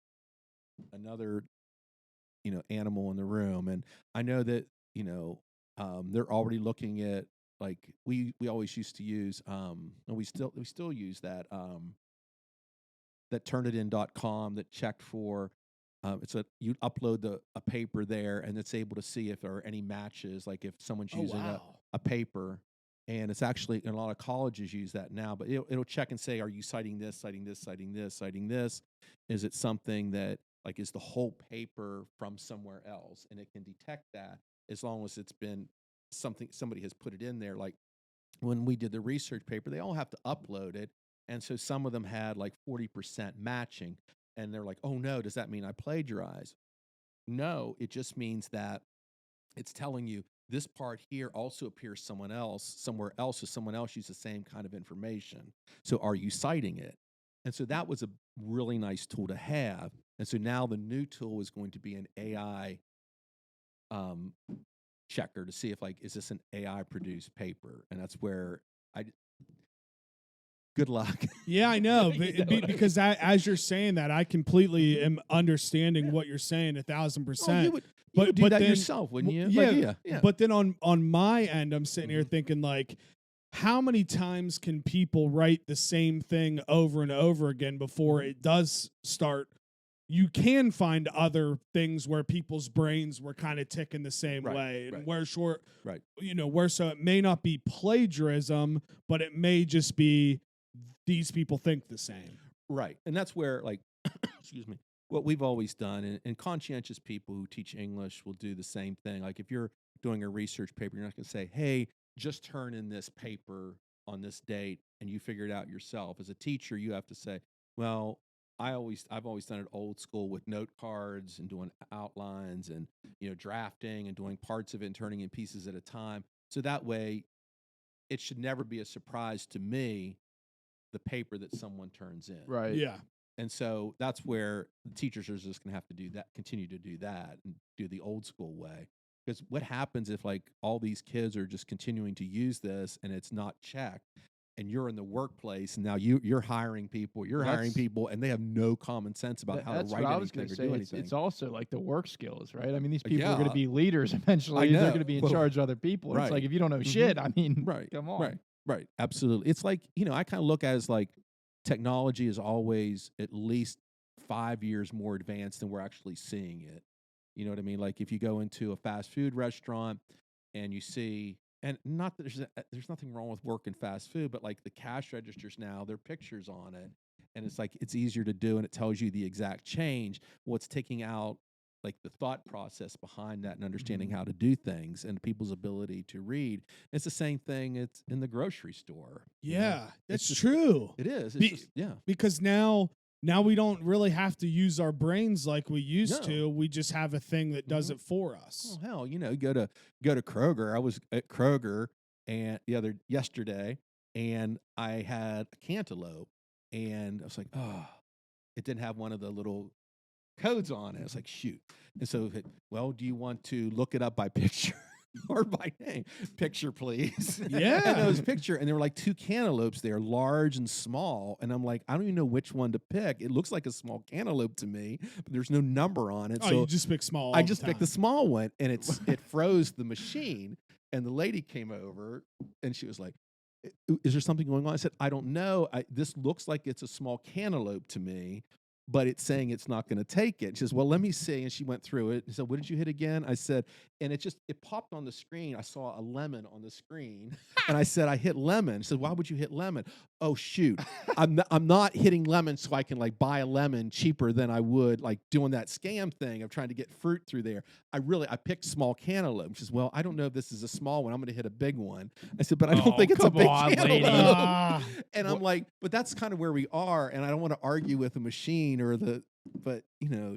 animal in the room. And I know that they're already looking at, like we always used to use, and we still use that turnitin.com that checked for you upload a paper there, and it's able to see if there are any matches, like if someone's using a paper. And it's actually, and a lot of colleges use that now, but it'll check and say, are you citing this, citing this, citing this, citing this? Is it something that, like, is the whole paper from somewhere else? And it can detect that as long as it's been somebody has put it in there. Like when we did the research paper, they all have to upload it. And so some of them had like 40% matching. and they're like, oh no, does that mean I plagiarize? No, it just means that it's telling you this part here also appears somewhere else, so someone else used the same kind of information. So are you citing it? And so that was a really nice tool to have. And so now the new tool is going to be an AI checker to see if, like, is this an AI produced paper? And that's where good luck. Yeah, I know, because as you're saying that, I completely am understanding what you're saying 1,000%. You would do that yourself, wouldn't you? Yeah. But then on my end, I'm sitting here thinking, like, how many times can people write the same thing over and over again before it does start? You can find other things where people's brains were kind of ticking the same way, and where so it may not be plagiarism, but it may just be these people think the same. Right. And that's where, like, excuse me, what we've always done, and conscientious people who teach English will do the same thing. Like, if you're doing a research paper, you're not going to say, hey, just turn in this paper on this date and you figure it out yourself. As a teacher, you have to say, well, I've always done it old school with note cards and doing outlines and, drafting and doing parts of it and turning in pieces at a time. So that way it should never be a surprise to me, the paper that someone turns in. Right. Yeah. And so that's where the teachers are just going to have to do that, continue to do that and do the old school way. Because what happens if, like, all these kids are just continuing to use this and it's not checked, and you're in the workplace and now you're hiring people, and they have no common sense about how to write anything or do anything. It's also like the work skills, right? I mean, these people are going to be leaders eventually. They're going to be in charge of other people. It's like, if you don't know shit, I mean, come on. Right. Absolutely. It's like, I kind of look at it as like technology is always at least 5 years more advanced than we're actually seeing it. You know what I mean? Like, if you go into a fast food restaurant and you see, and not that there's nothing wrong with working fast food, but like the cash registers now, there are pictures on it, and it's like it's easier to do, and it tells you the exact change. What's taking out, like, the thought process behind that and understanding how to do things and people's ability to read. It's the same thing. It's in the grocery store. Yeah, that's true. It is. It's because now we don't really have to use our brains like we used to. We just have a thing that does it for us. Oh, hell, go to Kroger. I was at Kroger yesterday, and I had a cantaloupe, and I was like, oh, it didn't have one of the little codes on it. I was like, shoot. And so, do you want to look it up by picture or by name? Picture, please. Yeah. And it was picture, and there were like two cantaloupes there, large and small. And I'm like, I don't even know which one to pick. It looks like a small cantaloupe to me, but there's no number on it. Oh, so you just pick small. I just picked the small one, and it froze the machine. And the lady came over, and she was like, is there something going on? I said, I don't know. This looks like it's a small cantaloupe to me, but it's saying it's not going to take it. She says, well, let me see. And she went through it. And said, what did you hit again? I said, and it popped on the screen. I saw a lemon on the screen. And I said, I hit lemon. She said, why would you hit lemon? Oh, shoot. I'm not hitting lemon so I can, like, buy a lemon cheaper than I would, like, doing that scam thing of trying to get fruit through there. I picked small cantaloupe. She says, well, I don't know if this is a small one. I'm going to hit a big one. I said, but I don't think it's a big cantaloupe. And I'm like, but that's kind of where we are. And I don't want to argue with a machine but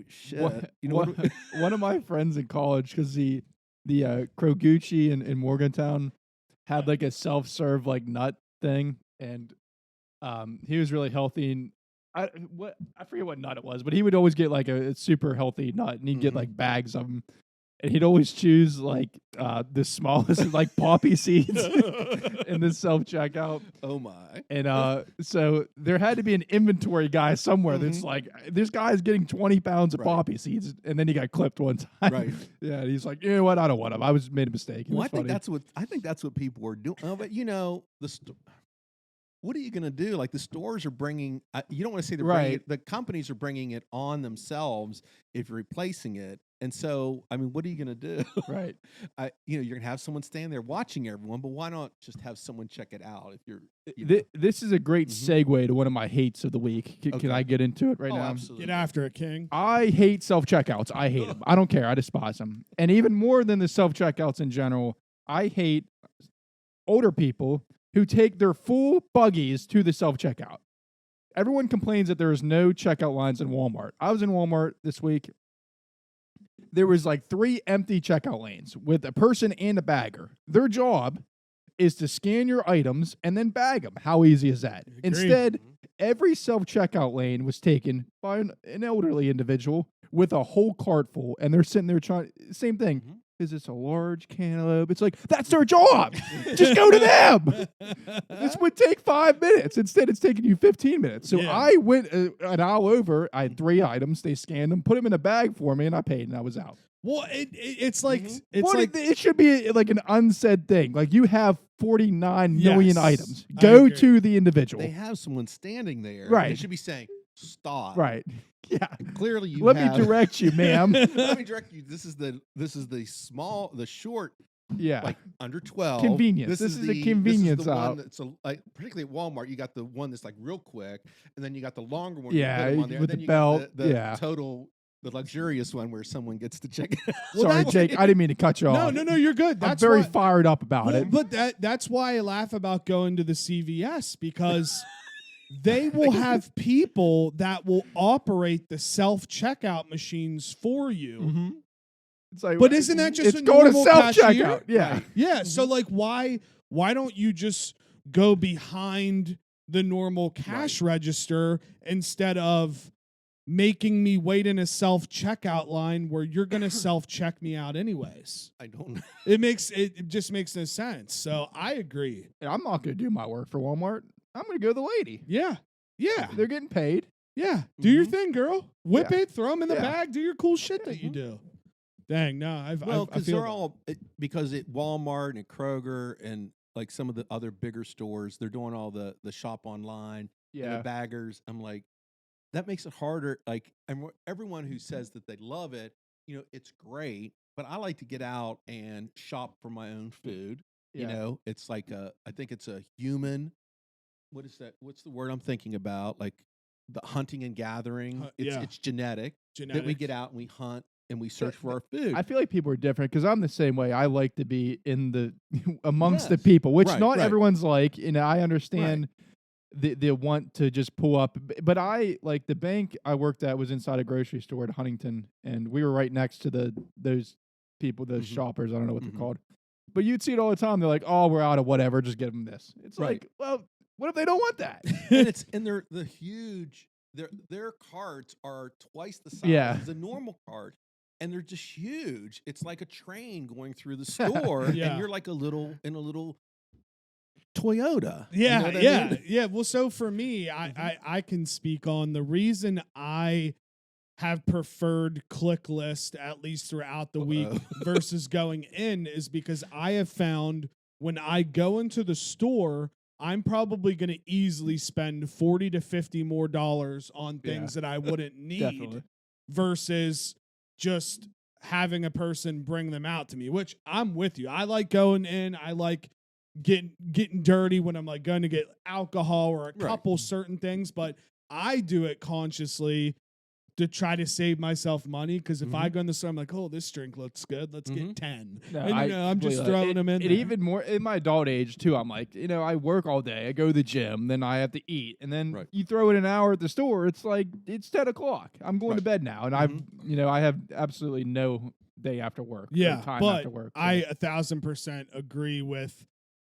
shit. One of my friends in college, because the Kroguchi in Morgantown had like a self-serve like nut thing, and he was really healthy, and I forget what nut it was, but he would always get like a super healthy nut, and he'd get like bags of them. And he'd always choose like the smallest, like poppy seeds in the self-checkout. Oh my! And so there had to be an inventory guy somewhere that's like, this guy's getting 20 pounds of poppy seeds, and then he got clipped one time. Right? Yeah, and he's like, you know what? I don't want them. I made a mistake. Well, I think that's what people were doing. But what are you going to do? Like, the stores are bringing. You don't want to say the companies are bringing it on themselves if you're replacing it. And so, I mean, what are you going to do? Right. You're going to have someone stand there watching everyone, but why not just have someone check it out? If you're, this is a great segue to one of my hates of the week. Can I get into it right now? Absolutely. Get after it, King. I hate self-checkouts. I hate them. I don't care. I despise them. And even more than the self-checkouts in general, I hate older people who take their full buggies to the self-checkout. everyone complains that there is no checkout lines in Walmart. I was in Walmart this week. There was like 3 empty checkout lanes with a person and a bagger. Their job is to scan your items and then bag them. How easy is that? Agreed. Instead, every self-checkout lane was taken by an elderly individual with a whole cart full, and they're sitting there trying, same thing. Mhm. Is this a large cantaloupe? It's like, that's their job. Just go to them. This would take 5 minutes. Instead, it's taking you 15 minutes. So Yeah. I went an aisle over. I had 3 items. They scanned them, put them in a bag for me, and I paid, and I was out. Well, it's like it's What like it should be like an unsaid thing. Like, you have 49 million Yes, items. I Go agree. to the individual. They have someone standing there. Right. They should be saying, stop. Right. Yeah. Clearly you Let have. me direct you, ma'am. Let me direct you. This is the short, Yeah. like under 12. Convenience. This is a convenience This is the aisle. one that's like, particularly at Walmart, you got the one that's like real quick, and then you got the longer one. you Yeah, put 'em on there, with and then the you belt, got the yeah. the luxurious one where someone gets to check it out. Well, Sorry, that's- Jake. I didn't mean to cut you off. no, you're good. I'm That's very why- fired up about Well, it. but that's why I laugh about going to the CVS because they will have people that will operate the self-checkout machines for you. Mm-hmm. It's like, But isn't that just it's a going to normal self-checkout? cashier? Yeah. Right. Yeah, so like why don't you just go behind the normal cash register instead of making me wait in a self-checkout line where you're going to self-check me out anyways? I don't know. It just makes no sense. So I agree. Yeah, I'm not going to do my work for Walmart. I'm going to go to the lady. Yeah. Yeah. They're getting paid. Yeah. Do your Mhm. thing, girl. Whip Yeah. it, throw them in the Yeah. bag, do your cool shit that you do. Dang, no, I Because feel they're that. all because at Walmart and Kroger and like some of the other bigger stores, they're doing all the shop online and Yeah. the baggers. I'm like, that makes it harder. Like, and everyone who says that they love it, it's great. But I like to get out and shop for my own food. Yeah. It's like I think it's a human. What is that? What's the word I'm thinking about? Like the hunting and gathering. Yeah. It's genetic that we get out and we hunt and we search for our food. I feel like people are different because I'm the same way. I like to be in the amongst the Yes. people, which Right, not right. everyone's like. I understand the want to just pull up, but I like the bank I worked at was inside a grocery store at Huntington, and we were right next to those people, those Mhm. shoppers. I don't know what Mhm. they're called, but you'd see it all the time. They're like, "Oh, we're out of whatever. Just give them this." It's Right. like, well, what if they don't want that? and they're the huge. Their carts are twice the size Yeah. as a normal cart, and they're just huge. It's like a train going through the store, Yeah. and you're like in a little Toyota. You Yeah, know what I yeah, mean? yeah. Well, so for me, I can speak on the reason I have preferred click list at least throughout the week versus going in is because I have found when I go into the store, I'm probably going to easily spend $40 to $50 more on things that I wouldn't need Definitely. versus just having a person bring them out to me, which I'm with you. I like going in. I like getting dirty when I'm like going to get alcohol or a Right. couple certain things, but I do it consciously to try to save myself money because if I go in the store, I'm like, oh, this drink looks good. Let's get 10. No, and I'm just completely- throwing it- them in it there. even more in my adult age too. I'm like, I work all day. I go to the gym, then I have to eat, and then Right. you throw in an hour at the store. It's like it's 10:00. I'm going to Right. bed now, and I have absolutely no day after work. or Yeah, time but after work. so. I 1,000% agree with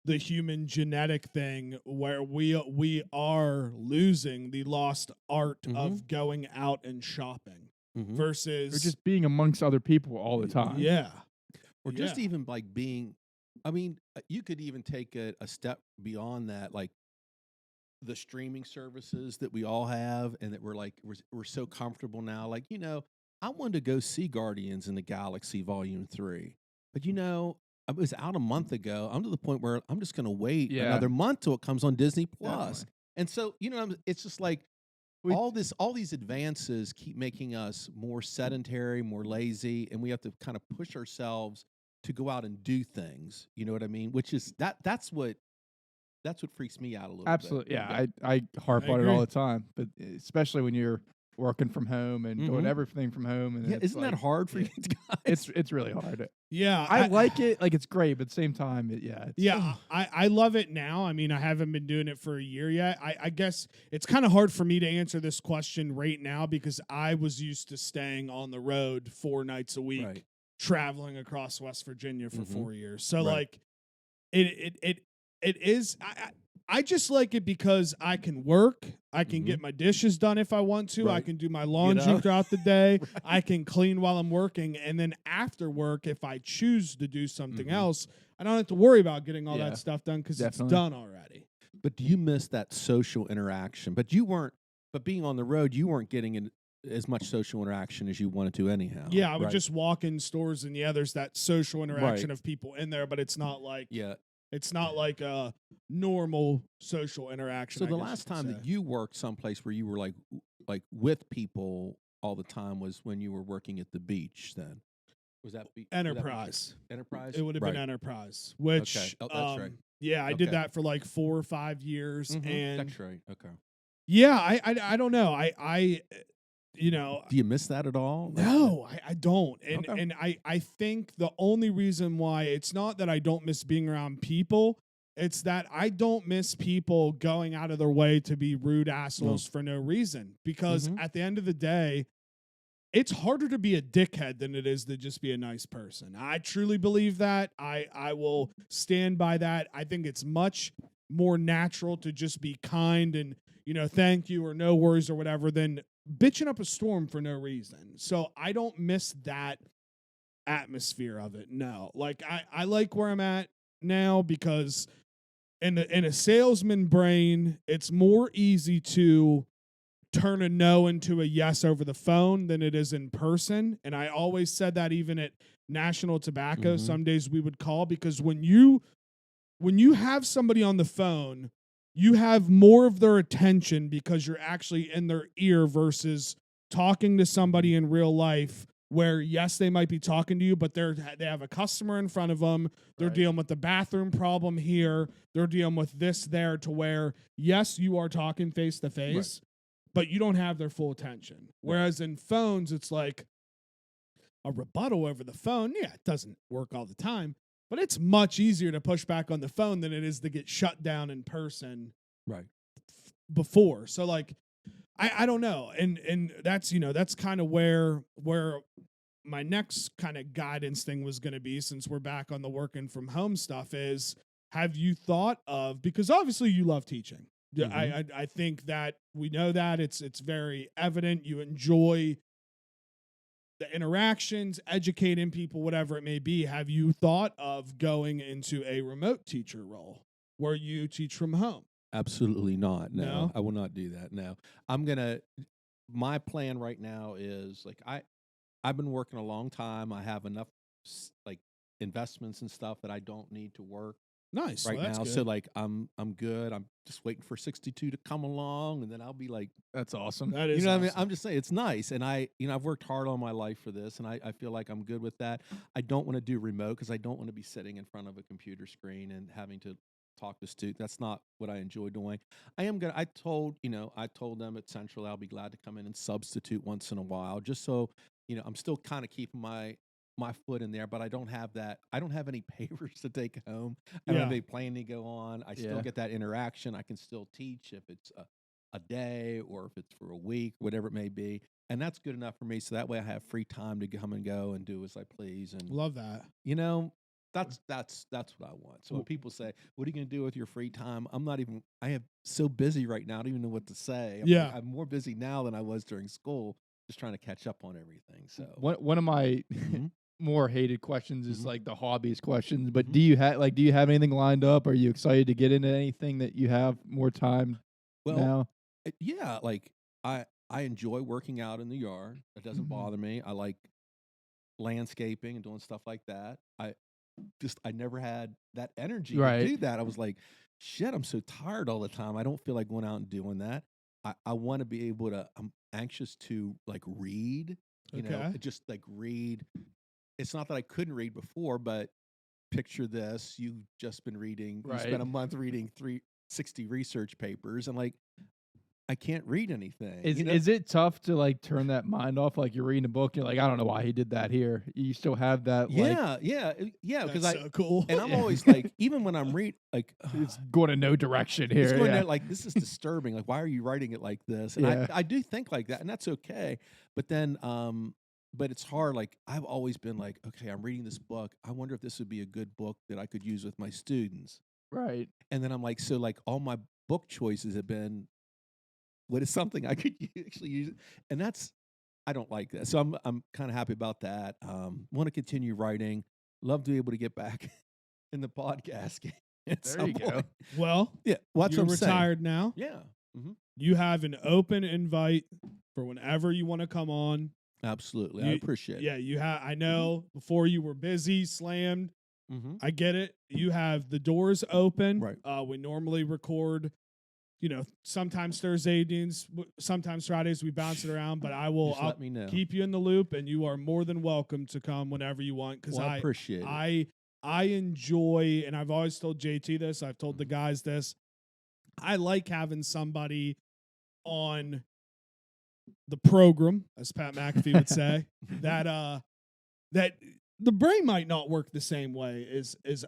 the human genetic thing where we are losing the lost art of going out and shopping Mhm. versus or just being amongst other people all the time. yeah. Or just Yeah. even like being. I mean, you could even take a step beyond that, like the streaming services that we all have, and that we're so comfortable now. Like, I wanted to go see Guardians in the Galaxy Volume 3, but it was out a month ago. I'm to the point where I'm just going to wait Yeah. another month till it comes on Disney Plus. Definitely. And so, it's just like all these advances keep making us more sedentary, more lazy, and we have to kind of push ourselves to go out and do things. You know what I mean? Which is that's what freaks me out a little Absolutely. bit. Yeah, I harp I on it all agree. the time, but especially when you're working from home and doing everything from home. And Yeah, isn't that hard for you guys? It's really hard. Yeah, I like it. Like, it's great, but at the same time, I love it now. I mean, I haven't been doing it for a year yet. I guess it's kind of hard for me to answer this question right now because I was used to staying on the road 4 nights a week, traveling across West Virginia for 4 years. So like, it is. I just like it because I can work. I can get my dishes done if I want to. I can do my laundry throughout the day. I can clean while I'm working. And then after work, if I choose to do something else, I don't have to worry about getting all that stuff done because it's done already. But do you miss that social interaction? But being on the road, you weren't getting as much social interaction as you wanted to anyhow. Yeah, I would just walk in stores and there's that social interaction of people in there, but it's not like it's not like a normal social interaction. So the last time that you worked someplace where you were like with people all the time was when you were working at the beach. Then was that Enterprise? Enterprise. It would have been Enterprise. Which that's right. Yeah, I did that for like 4 or 5 years, and that's right. Okay. Yeah, I don't know. I you know, do you miss that at all? No, I don't. And I think the only reason why it's not that I don't miss being around people, it's that I don't miss people going out of their way to be rude assholes for no reason. Because at the end of the day, it's harder to be a dickhead than it is to just be a nice person. I truly believe that. I will stand by that. I think it's much more natural to just be kind and, thank you or no worries or whatever than bitching up a storm for no reason. So I don't miss that atmosphere of it. No, like I like where I'm at now because in a salesman brain, it's more easy to turn a no into a yes over the phone than it is in person. And I always said that even at National Tobacco, some days we would call because when you have somebody on the phone, you have more of their attention because you're actually in their ear versus talking to somebody in real life where, yes, they might be talking to you, but they have a customer in front of them. They're dealing with the bathroom problem here. They're dealing with this there to where, yes, you are talking face to face, but you don't have their full attention. Whereas in phones, it's like a rebuttal over the phone. Yeah, it doesn't work all the time. But it's much easier to push back on the phone than it is to get shut down in person before. So like, I don't know. And that's, that's kind of where my next kind of guidance thing was going to be, since we're back on the working from home stuff, is have you thought of, because obviously you love teaching. I think that we know that it's very evident. You enjoy the interactions, educating people, whatever it may be. Have you thought of going into a remote teacher role where you teach from home? Absolutely not. No, I will not do that. No, my plan right now is like, I've been working a long time. I have enough like investments and stuff that I don't need to work right now. Good. So like, I'm good. I'm just waiting for 62 to come along, and then I'll be like, that's awesome. That is, you know what I mean? I'm just saying it's nice. And I've worked hard all my life for this, and I feel like I'm good with that. I don't want to do remote because I don't want to be sitting in front of a computer screen and having to talk to students. That's not what I enjoy doing. I told them at Central I'll be glad to come in and substitute once in a while, just so, I'm still kind of keeping my foot in there, but I don't have that. I don't have any papers to take home. I don't have any plan to go on. I still get that interaction. I can still teach if it's a day or if it's for a week, whatever it may be. And that's good enough for me. So that way I have free time to come and go and do as I please. And love that. That's what I want. So when people say, what are you going to do with your free time? I am so busy right now. I don't even know what to say. I'm more busy now than I was during school, just trying to catch up on everything. So one of my more hated questions is like the hobbies questions, but do you have anything lined up? Are you excited to get into anything that you have more time now? Yeah, like I enjoy working out in the yard. It doesn't bother me. I like landscaping and doing stuff like that. I never had that energy to do that. I was like, shit, I'm so tired all the time. I don't feel like going out and doing that. I want to be able to, I'm anxious to like read, just like read. It's not that I couldn't read before, but picture this, you've just been reading, you spent a month reading 360 research papers, and like, I can't read anything. Is it tough to like turn that mind off? Like you're reading a book, you're like, I don't know why he did that here. You still have that. Yeah, because That's so cool. And I'm always like, even when I'm like, it's going in no direction here. It's going there, like, this is disturbing. Like, why are you writing it like this? And I do think like that, and that's okay. But then, but it's hard. Like, I've always been like, okay, I'm reading this book. I wonder if this would be a good book that I could use with my students. Right. And then I'm like, so like all my book choices have been, what is something I could actually use? And I don't like that. So I'm kind of happy about that. Want to continue writing. Love to be able to get back in the podcast game. There you go. Well, yeah, what's you're retired now. Yeah. Mm-hmm. You have an open invite for whenever you want to come on. Absolutely. I appreciate it. Yeah, you have. I know before you were busy, slammed. Mm-hmm. I get it. You have the doors open. Right. We normally record, sometimes Thursday evenings, sometimes Fridays. We bounce it around, but I'll let me know. Keep you in the loop, and you are more than welcome to come whenever you want. Because I appreciate it. I enjoy, and I've always told JT this. I've told the guys this. I like having somebody on the program, as Pat McAfee would say, that the brain might not work the same way as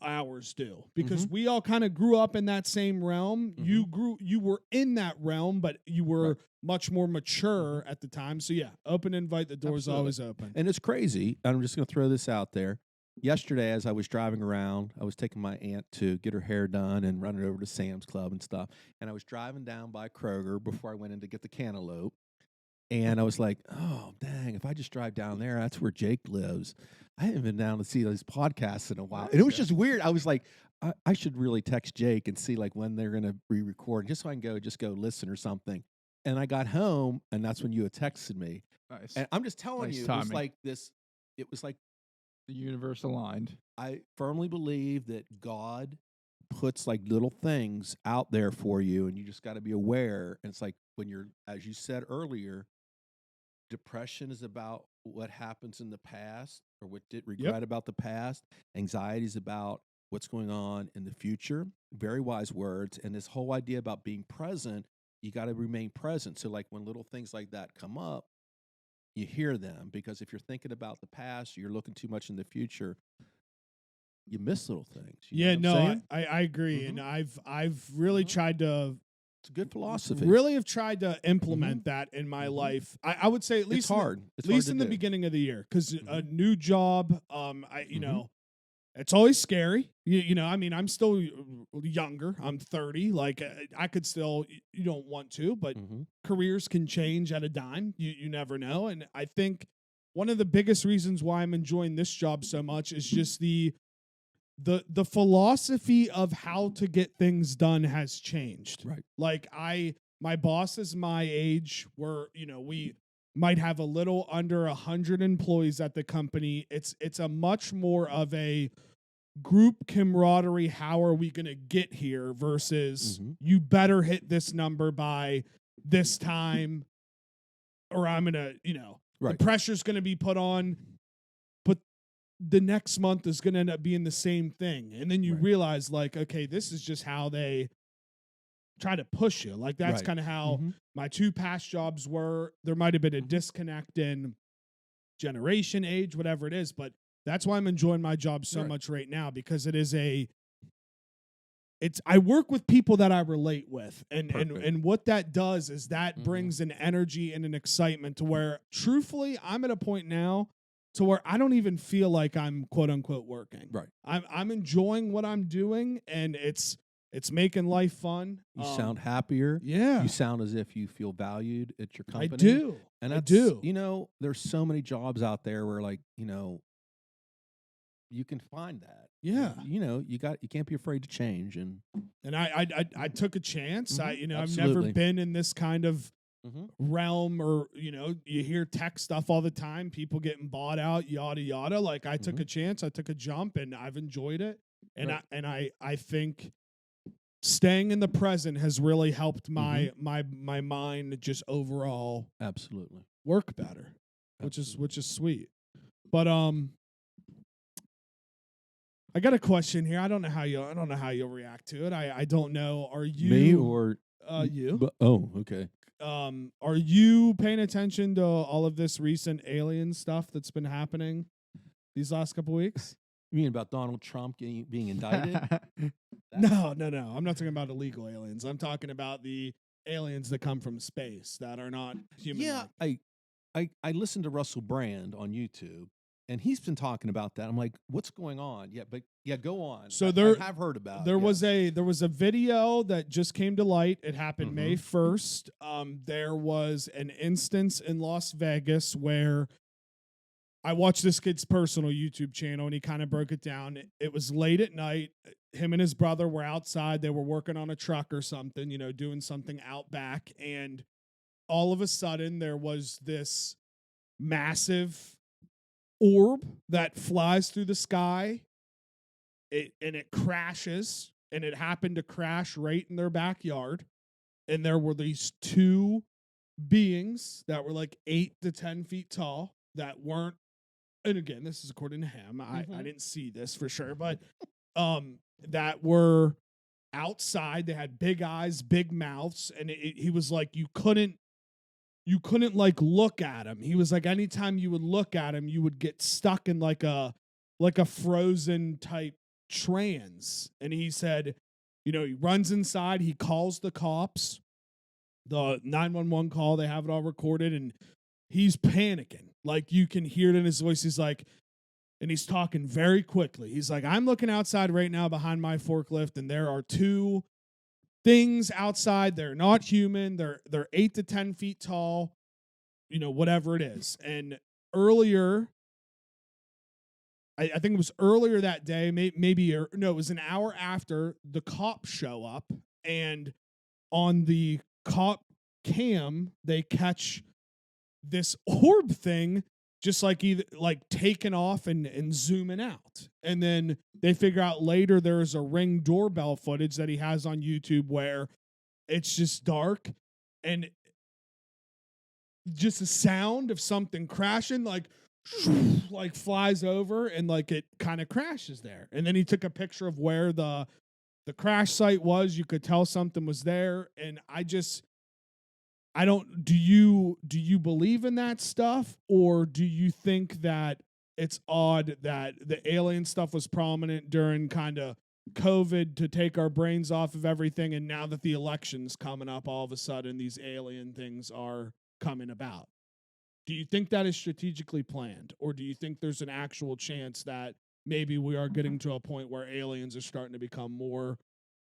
ours do, because we all kind of grew up in that same realm. You were in that realm, but you were much more mature at the time. So yeah, open invite. The door's always open. And it's crazy. I'm just going to throw this out there. Yesterday, as I was driving around, I was taking my aunt to get her hair done and running over to Sam's Club and stuff. And I was driving down by Kroger before I went in to get the cantaloupe. And I was like, oh, dang, if I just drive down there, that's where Jake lives. I haven't been down to see those podcasts in a while. And it was just weird. I was like, I should really text Jake and see like when they're going to re-record, just so I can go listen or something. And I got home, and that's when you had texted me. Nice. And I'm just telling you, timing. it was like this. It was like the universe aligned. I firmly believe that God puts like little things out there for you, and you just got to be aware. And it's like when you're, as you said earlier, depression is about what happens in the past or what did regret about the past. Anxiety is about what's going on in the future. Very wise words. And this whole idea about being present, you got to remain present. So like when little things like that come up, you hear them, because if you're thinking about the past, you're looking too much in the future, you miss little things. I agree. And I've really tried to. It's a good philosophy. Really have tried to implement that in my life. I would say at least it's hard. At least in the beginning of the year, because a new job, it's always scary. I mean, I'm still younger. I'm 30. Like I could still. You don't want to, but careers can change at a dime. You never know. And I think one of the biggest reasons why I'm enjoying this job so much is just the philosophy of how to get things done has changed. Right. Like my boss is my age. We might have a little under 100 employees at the company. It's a much more of a group camaraderie. How are we going to get here versus you better hit this number by this time, or I'm going to, the pressure's going to be put on. The next month is going to end up being the same thing. And then you realize like, okay, this is just how they try to push you. Like that's kind of how my two past jobs were. There might've been a disconnect in generation, age, whatever it is, but that's why I'm enjoying my job so much right now, because it is I work with people that I relate with, and what that does is that brings an energy and an excitement to where truthfully, I'm at a point now to where I don't even feel like I'm quote unquote working. Right. I'm enjoying what I'm doing, and it's making life fun. You sound happier. Yeah. You sound as if you feel valued at your company. I do. And I do. There's so many jobs out there where like, you can find that. Yeah. You can't be afraid to change. And I took a chance. I've Absolutely. never been in this kind of realm, or you hear tech stuff all the time, people getting bought out, yada yada. Like I took a chance, I took a jump, and I've enjoyed it. And I think staying in the present has really helped my mind just overall absolutely work better, which is sweet. But I got a question here. I don't know how you'll react to it. I don't know. Are you me or You. Okay. Are you paying attention to all of this recent alien stuff that's been happening these last couple weeks? You mean about Donald Trump being indicted? No. I'm not talking about illegal aliens. I'm talking about the aliens that come from space that are not human. Yeah, I listened to Russell Brand on YouTube, and he's been talking about that. I'm like, what's going on? Yeah, go on. So I have heard about. There was a video that just came to light. It happened May Mm-hmm. 1st. There was an instance in Las Vegas where I watched this kid's personal YouTube channel, and he kind of broke it down. It was late at night. Him and his brother were outside. They were working on a truck or something, doing something out back. And all of a sudden, there was this massive orb that flies through the sky. It crashes, and it happened to crash right in their backyard. And there were these two beings that were like 8 to 10 feet tall that weren't. And again, this is according to him. I didn't see this for sure, but that were outside. They had big eyes, big mouths, and he was like, you couldn't like look at him. He was like, anytime you would look at him, you would get stuck in like a frozen type trance. And he said, he runs inside, he calls the cops, the 911 call, they have it all recorded, and he's panicking. Like, you can hear it in his voice. He's like, and he's talking very quickly. He's like, I'm looking outside right now behind my forklift, and there are two things outside. They're not human. They're 8 to 10 feet tall, whatever it is. And earlier, I think it was earlier that day, it was an hour after, the cops show up, and on the cop cam, they catch this orb thing just like either like taking off and zooming out. And then they figure out later there's a Ring doorbell footage that he has on YouTube where it's just dark and just a sound of something crashing, like flies over, and like it kind of crashes there. And then he took a picture of where the crash site was. You could tell something was there. And do you believe in that stuff, or do you think that it's odd that the alien stuff was prominent during kind of COVID to take our brains off of everything, and now that the election's coming up, all of a sudden these alien things are coming about? Do you think that is strategically planned, or do you think there's an actual chance that maybe we are getting to a point where aliens are starting to become more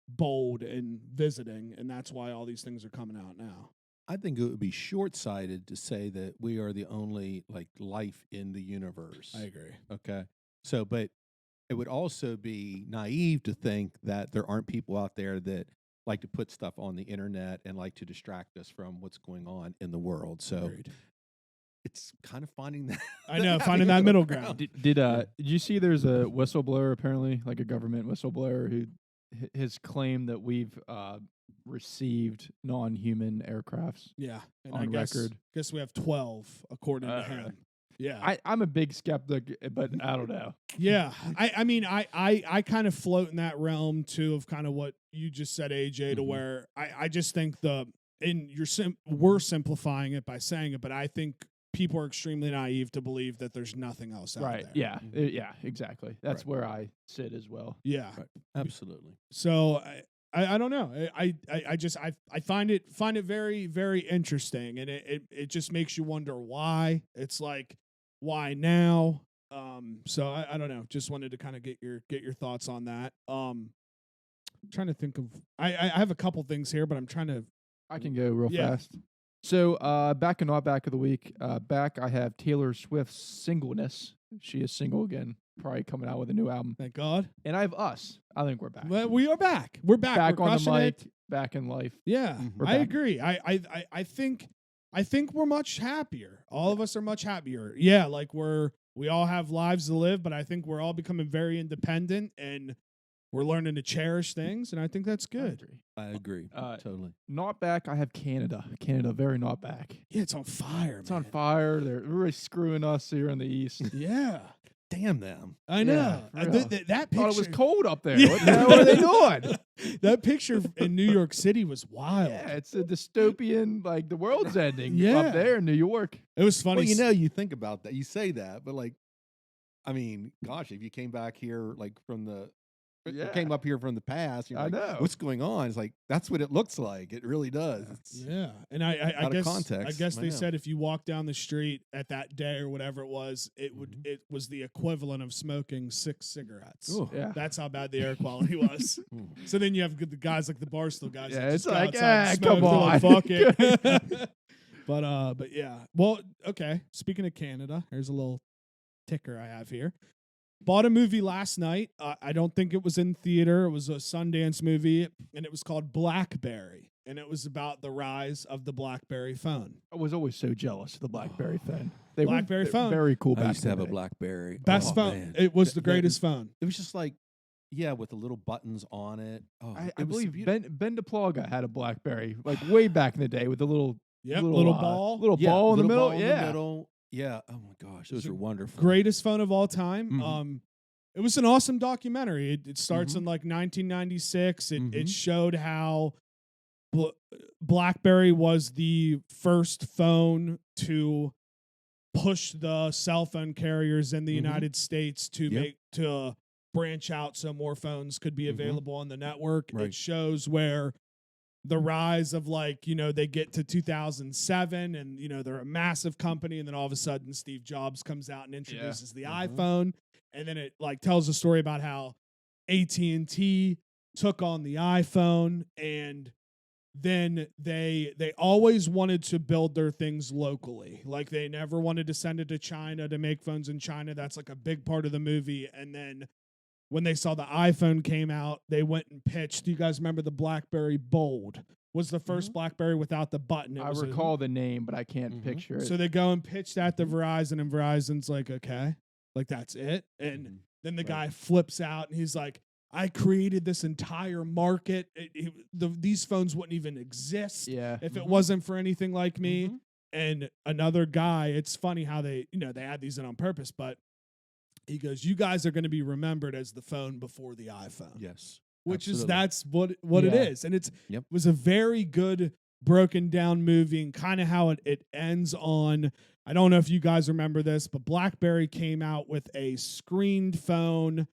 bold in visiting, and that's why all these things are coming out now? I think it would be short-sighted to say that we are the only life in the universe. I agree. Okay. So, but it would also be naive to think that there aren't people out there that like to put stuff on the internet and like to distract us from what's going on in the world. So Agreed. It's kind of finding that. I know, finding that middle ground. Did you see there's a whistleblower, apparently, like a government whistleblower, who has claimed that we've received non-human aircrafts? Yeah, and on I record. guess we have 12 according to him. Right. Yeah, I'm a big skeptic, but I don't know. Yeah, I mean, I kind of float in that realm too of kind of what you just said, AJ, to where I just think we're simplifying it by saying it, but I think people are extremely naive to believe that there's nothing else out there. Yeah. Yeah, exactly. That's where I sit as well. Yeah. Right. Absolutely. So I don't know. I find it very, very interesting, and it just makes you wonder why. It's like, why now? So I don't know. Just wanted to kind of get your thoughts on that. Trying to think of I have a couple things here, but I'm trying to. I can go real fast. So back and not back of the week. Back I have Taylor Swift's singleness. She is single again, probably coming out with a new album. Thank God. And I have us. I think we're back. Well, we are back. We're back. Back we're on the mic. It. Back in life. Yeah, We're I back. agree. I think we're much happier. All of us are much happier. Yeah, like we all have lives to live, but I think we're all becoming very independent, and we're learning to cherish things, and I think that's good. I agree. Totally. Not back. I have Canada. Canada, very not back. Yeah, it's on fire. It's on fire. They're really screwing us here in the East. Yeah. damn them. I know. Yeah, for real. That picture. Thought it was cold up there. Yeah. What the hell are they doing? That picture in New York City was wild. Yeah, it's a dystopian, like the world's ending Yeah. up there in New York. It was funny. Well, you think about that. You say that, but like, I mean, gosh, if you came back here like from the came up here from the past, you're I like, know. what's going on? It's like that's what it looks like. It really does. It's Yeah, and I out of guess context. I guess I they know. said if you walk down the street at that day or whatever it was, it was the equivalent of smoking 6 cigarettes. Ooh. Yeah. That's how bad the air quality was. Ooh. So then you have the guys like the Barstool guys. Yeah, that it's just go like, outside and come smoke. They're like, on. fuck it. But yeah. Well, okay. Speaking of Canada, here's a little ticker I have here. Bought a movie last night. I don't think it was in theater. It was a Sundance movie, and it was called Blackberry, and it was about the rise of the Blackberry phone. I was always so jealous of the BlackBerry phone. Blackberry they're phone. very cool. I back used to in have the a day. BlackBerry. Best Oh, phone. man. It was the That- greatest phone. It was just like, yeah, with the little buttons on it. Oh, I it was believe beautiful. Ben DePlaga had a BlackBerry like way back in the day with the little Yep, little ball. Yeah, ball in the little middle. ball in Yeah, the middle. Yeah. Oh my gosh, those So are wonderful. Greatest phone of all time. Mhm. It was an awesome documentary. It starts Mhm. in like 1996. It Mhm. showed how BlackBerry was the first phone to push the cell phone carriers in the Mhm. United States to Yep. make to branch out so more phones could be Mhm. available on the network. Right. It shows where the rise of they get to 2007 and they're a massive company, and then all of a sudden Steve Jobs comes out and introduces the Mhm. iPhone, and then it tells a story about how AT&T took on the iPhone, and then they always wanted to build their things locally. Like they never wanted to send it to China to make phones in China. That's like a big part of the movie. And then when they saw the iPhone came out, they went and pitched. Do you guys remember the BlackBerry Bold? Was the 1st BlackBerry without the button. It I was recall the name, but I can't Mhm. picture it. So they go and pitch that to Verizon, and Verizon's like, okay, like that's it. And Mhm. then the Right. guy flips out and he's like, I created this entire market. These phones wouldn't even exist Yeah, if it Mhm. wasn't for anything like me. Mhm. And another guy, it's funny how they add these in on purpose, but he goes, you guys are going to be remembered as the phone before the iPhone. Yes. Which absolutely. is that's what it Yeah. is. And it Yep. was a very good broken down movie, and kind of how it ends on, I don't know if you guys remember this, but BlackBerry came out with a screened phone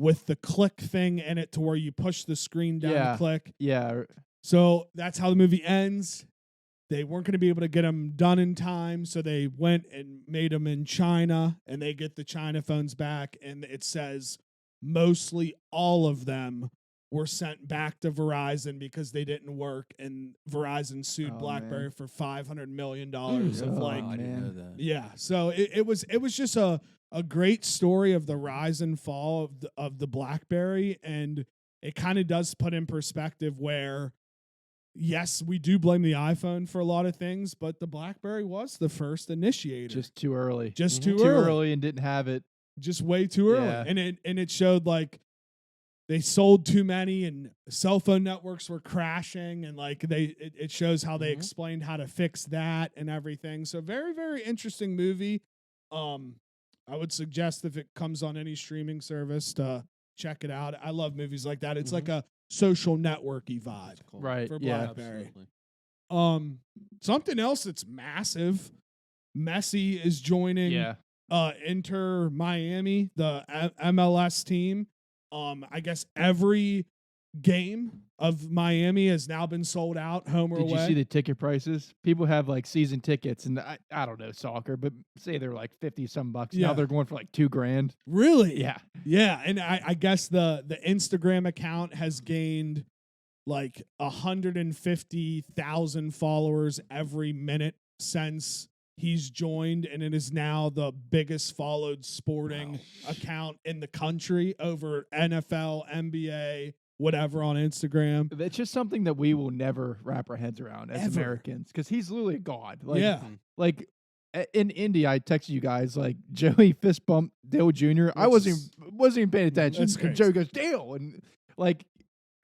with the click thing in it to where you push the screen down Yeah. to click. yeah. So that's how the movie ends. They weren't going to be able to get them done in time, so they went and made them in China, and they get the China phones back, and it says mostly all of them were sent back to Verizon because they didn't work, and Verizon sued Oh, BlackBerry man. for $500 million Oh, of like, I didn't know man. that. yeah. So it was just a great story of the rise and fall of the BlackBerry, and it kind of does put in perspective where, yes, we do blame the iPhone for a lot of things, but the BlackBerry was the first initiator. Just too early. Just Mhm. too early. and didn't have it. Just way too early. Yeah. And it showed like they sold too many, and cell phone networks were crashing, and like it shows how they Mhm. explained how to fix that and everything. So very, very interesting movie. I would suggest if it comes on any streaming service to check it out. I love movies like that. It's like a social networky vibe. That's cool. Right. For yeah. Blackberry. Absolutely. Something else that's massive. Messi is joining Yeah. Inter Miami, the MLS team. I guess every game of Miami has now been sold out, home or Did you away. see the ticket prices? People have like season tickets, and I don't know soccer, but say they're like 50 some bucks. Yeah. Now they're going for like $2,000. Really? Yeah. Yeah, and I guess the Instagram account has gained like 150,000 followers every minute since he's joined, and it is now the biggest followed sporting account in the country over NFL, NBA, whatever on Instagram. That's just something that we will never wrap our heads around as Ever. Americans, because he's literally a god. Like, Yeah. Like in Indy, I texted you guys like Joey fist bumped Dale Jr. I Which wasn't is- even paying attention. That's And crazy. Joey goes Dale, and like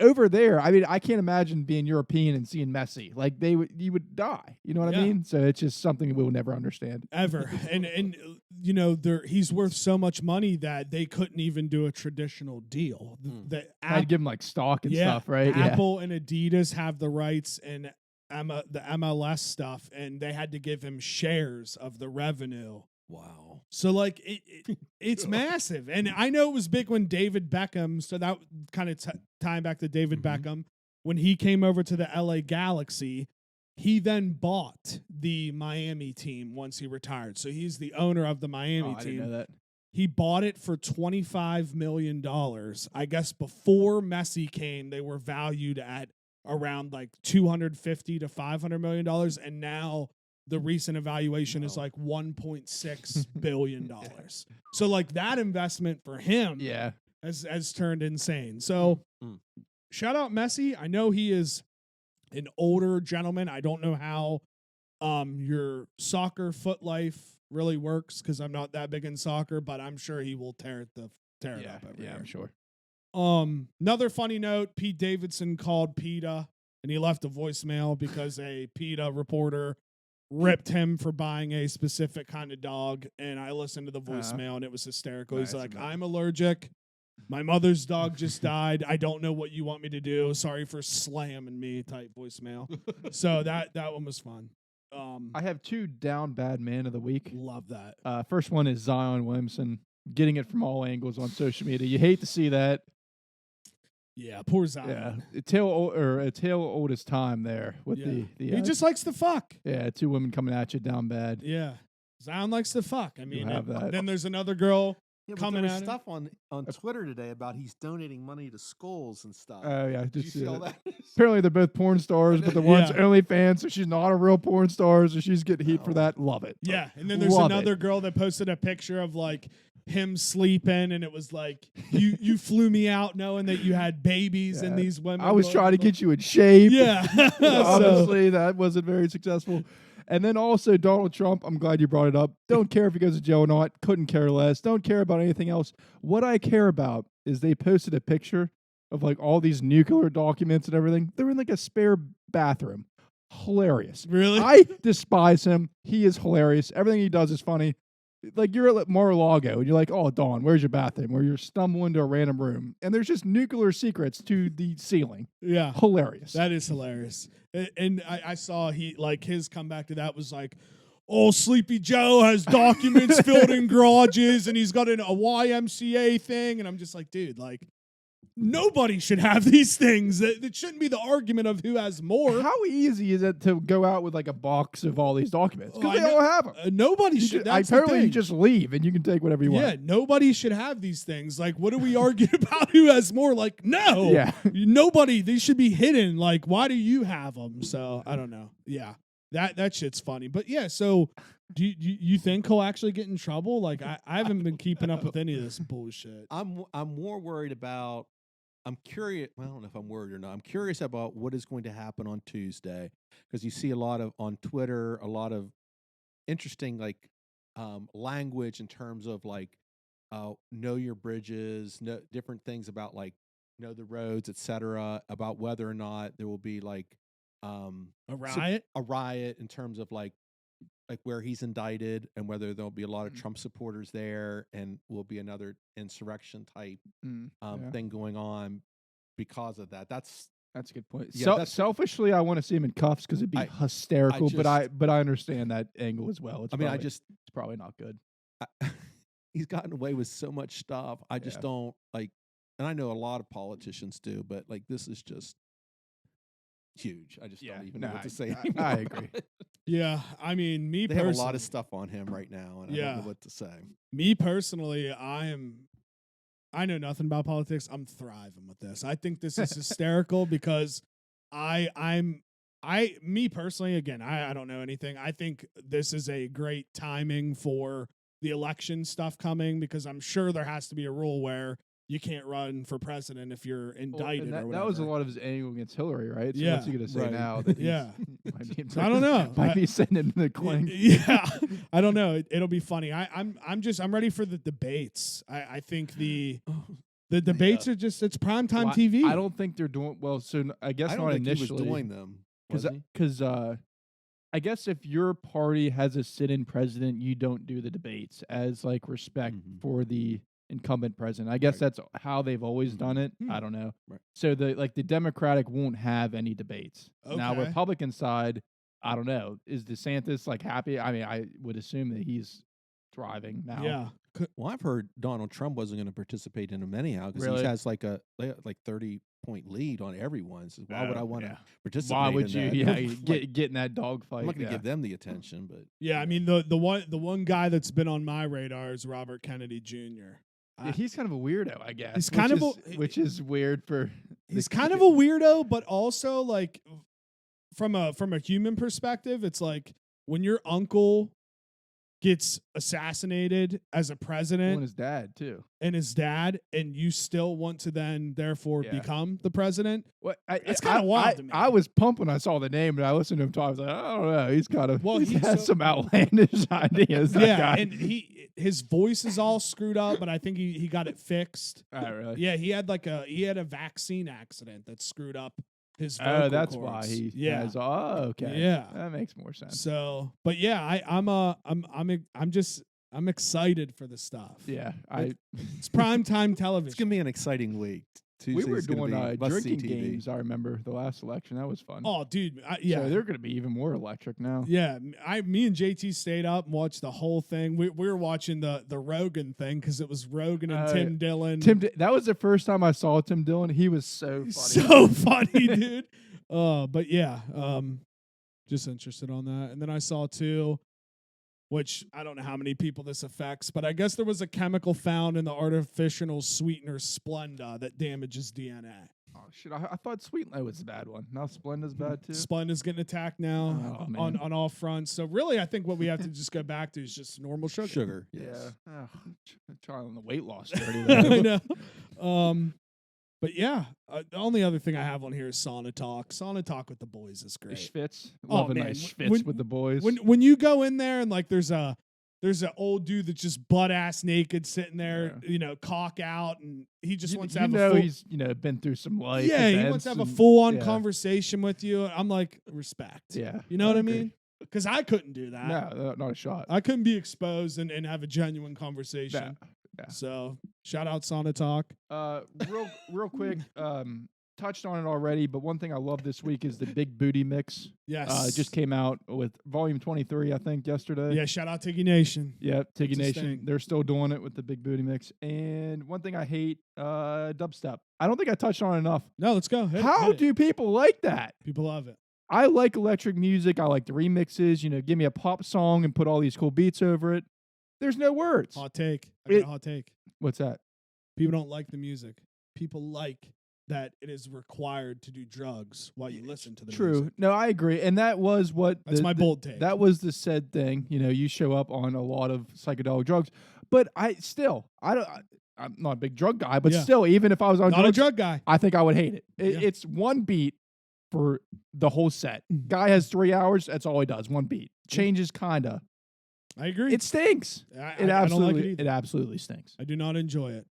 over there, I mean, I can't imagine being European and seeing Messi. Like you would die. You know what I mean? So it's just something we'll never understand ever. and you know, he's worth so much money that they couldn't even do a traditional deal. I'd give him like stock and stuff, right? Apple and Adidas have the rights and the MLS stuff, and they had to give him shares of the revenue. Wow. So like it's massive. And I know it was big when David Beckham, so that kind of tying back to David Beckham, when he came over to the LA Galaxy, he then bought the Miami team once he retired. So he's the owner of the Miami team. I didn't know that. He bought it for $25 million. I guess before Messi came, they were valued at around like $250 to $500 million. And now the recent evaluation is like $1.6 billion. So like that investment for him has turned insane. So shout out Messi. I know he is an older gentleman. I don't know how your soccer foot life really works because I'm not that big in soccer, but I'm sure he will tear it up every year. I'm sure. Another funny note, Pete Davidson called PETA and he left a voicemail because a PETA reporter ripped him for buying a specific kind of dog, and I listened to the voicemail and it was hysterical. He's like, I'm allergic. My mother's dog just died. I don't know what you want me to do. Sorry for slamming me type voicemail. So that one was fun. I have 2 down bad man of the week. Love that. First one is Zion Williamson getting it from all angles on social media. You hate to see that. Yeah, poor Zion. Yeah, a tale old as time there with the he just likes to fuck. Yeah, 2 women coming at you down bad. Yeah, Zion likes to fuck. I mean, that. Then there's another girl coming there at was him. stuff on Twitter today about he's donating money to schools and stuff. Oh yeah, did you see all that? Apparently they're both porn stars, but the one's OnlyFans, so she's not a real porn star, so she's getting heat for that. Love it. Yeah, and then there's another girl that posted a picture of like him sleeping, and it was like you flew me out knowing that you had babies and these women. I was trying to get you in shape. Yeah, obviously that wasn't very successful. And then also Donald Trump, I'm glad you brought it up. Don't care if he goes to jail or not. Couldn't care less. Don't care about anything else. What I care about is they posted a picture of like all these nuclear documents and everything. They're in like a spare bathroom. Hilarious. Really? I despise him. He is hilarious. Everything he does is funny. Like you're at Mar-a-Lago and you're like, oh, Dawn, where's your bathroom? Where you're stumbling into a random room and there's just nuclear secrets to the ceiling. Yeah. Hilarious. That is hilarious. And I saw his comeback to that was like, oh, Sleepy Joe has documents filled in garages and he's got a YMCA thing. And I'm just like, dude, like, nobody should have these things. It shouldn't be the argument of who has more. How easy is it to go out with like a box of all these documents? Because they all have them. Nobody should. Apparently, you just leave and you can take whatever you want. Yeah, nobody should have these things. Like, what are we arguing about? Who has more? Like, no. Yeah. Nobody. They should be hidden. Like, why do you have them? So I don't know. Yeah, that shit's funny. But yeah, so. Do you think he'll actually get in trouble? Like, I haven't been keeping up with any of this bullshit. I'm more worried about. I'm curious. Well, I don't know if I'm worried or not. I'm curious about what is going to happen on Tuesday because you see a lot of on Twitter, a lot of interesting like language in terms of like know your bridges, different things about like know the roads, etc. About whether or not there will be like a riot, a riot in terms of like where he's indicted and whether there'll be a lot of Trump supporters there and will be another insurrection type thing going on because of that. That's a good point. Yeah, selfishly, I want to see him in cuffs because it'd be hysterical. But I understand that angle as well. It's probably not good. He's gotten away with so much stuff. I just don't like, and I know a lot of politicians do, but like this is just huge. I just don't even know what to say anymore. I agree. Yeah, I mean, they have a lot of stuff on him right now, and I don't know what to say. Me personally, I know nothing about politics. I'm thriving with this. I think this is hysterical because me personally, again, I don't know anything. I think this is a great timing for the election stuff coming because I'm sure there has to be a rule where you can't run for president if you're indicted or whatever. That was a lot of his angle against Hillary, right? So yeah. What's he going to say now? That I don't know. Might be sending him the clink. Yeah. I don't know. It'll be funny. I'm ready for the debates. I think The debates are just, it's primetime Well, TV. I don't think they're doing well. So I guess I don't not think initially. he was doing them. Was he? Because I guess if your party has a sit-in president, you don't do the debates as like respect for the incumbent president. I guess that's how they've always done it. I don't know. Right. So the Democratic won't have any debates. Now Okay. Republican side, I don't know. Is DeSantis like happy? I mean, I would assume that he's thriving now. Yeah. Well, I've heard Donald Trump wasn't going to participate in them anyhow because Really? he has like a 30-point lead on everyone. So why would I want to participate? Why would in you? that? Yeah, get in that dogfight. I'm not going to give them the attention, but Yeah, I mean the one guy that's been on my radar is Robert Kennedy Jr. Yeah, he's kind of a weirdo, I guess. He's kind of which is weird for. He's kind of a weirdo, but also like from a human perspective, it's like when your uncle gets assassinated as a president and his dad too. And you still want to then therefore become the president. Well, it's kind of wild to me. I was pumped when I saw the name, and I listened to him talk. I was like, I don't know. He's kind of he has some outlandish ideas. That guy. And his voice is all screwed up, but I think he got it fixed. Really? Yeah, he had a vaccine accident that screwed up his vocal that's cords. why he has. Oh, okay. Yeah, that makes more sense. So, but yeah, I'm excited for the stuff. Yeah, it's primetime television. It's gonna be an exciting week. We were doing drinking TV. games. I remember the last election. That was fun. Oh, dude, So they're going to be even more electric now. Yeah, me and JT stayed up and watched the whole thing. We were watching the Rogan thing because it was Rogan and Tim Dillon. That was the first time I saw Tim Dillon. He was so funny. So funny, dude. But yeah, just interested on that. And then I saw too, which I don't know how many people this affects, but I guess there was a chemical found in the artificial sweetener Splenda that damages DNA. Oh shit! I thought Sweet was the bad one. Now Splenda's bad too. Splenda's getting attacked now on all fronts. So really, I think what we have to just go back to is just normal sugar. Sugar, yes. Yeah. Trying on the weight loss journey. I know. But yeah, the only other thing I have on here is Sauna Talk. Sauna Talk with the boys is great. Schwitz. Love a nice schwitz with the boys. When you go in there and like there's an old dude that's just butt ass naked sitting there, cock out, and he just wants to have he's been through some life. Yeah, he wants to have a full on conversation with you. I'm like, respect. Yeah, you know what I mean? Because I couldn't do that. No, not a shot. I couldn't be exposed and have a genuine conversation. Yeah. So shout out Sauna Talk. Real quick, touched on it already, but one thing I love this week is the Big Booty Mix. Yes. It just came out with volume 23, I think, yesterday. Yeah, shout out Tiggy Nation. Yep, Tiggy Nation. They're still doing it with the Big Booty Mix. And one thing I hate, dubstep. I don't think I touched on it enough. No, let's go. How do people like that? People love it. I like electric music. I like the remixes. Give me a pop song and put all these cool beats over it. There's no words. Hot take. I got a hot take. What's that? People don't like the music. People like that it is required to do drugs while you listen to the music. No, I agree. And that was that's my bold take. That was the said thing. You show up on a lot of psychedelic drugs. But I'm not a big drug guy, but still, even if I was on not drugs, a drug guy, I think I would hate it. It's one beat for the whole set. Guy has 3 hours. That's all he does. One beat. Changes kinda. I agree. It stinks. I don't like it either. It absolutely stinks. I do not enjoy it.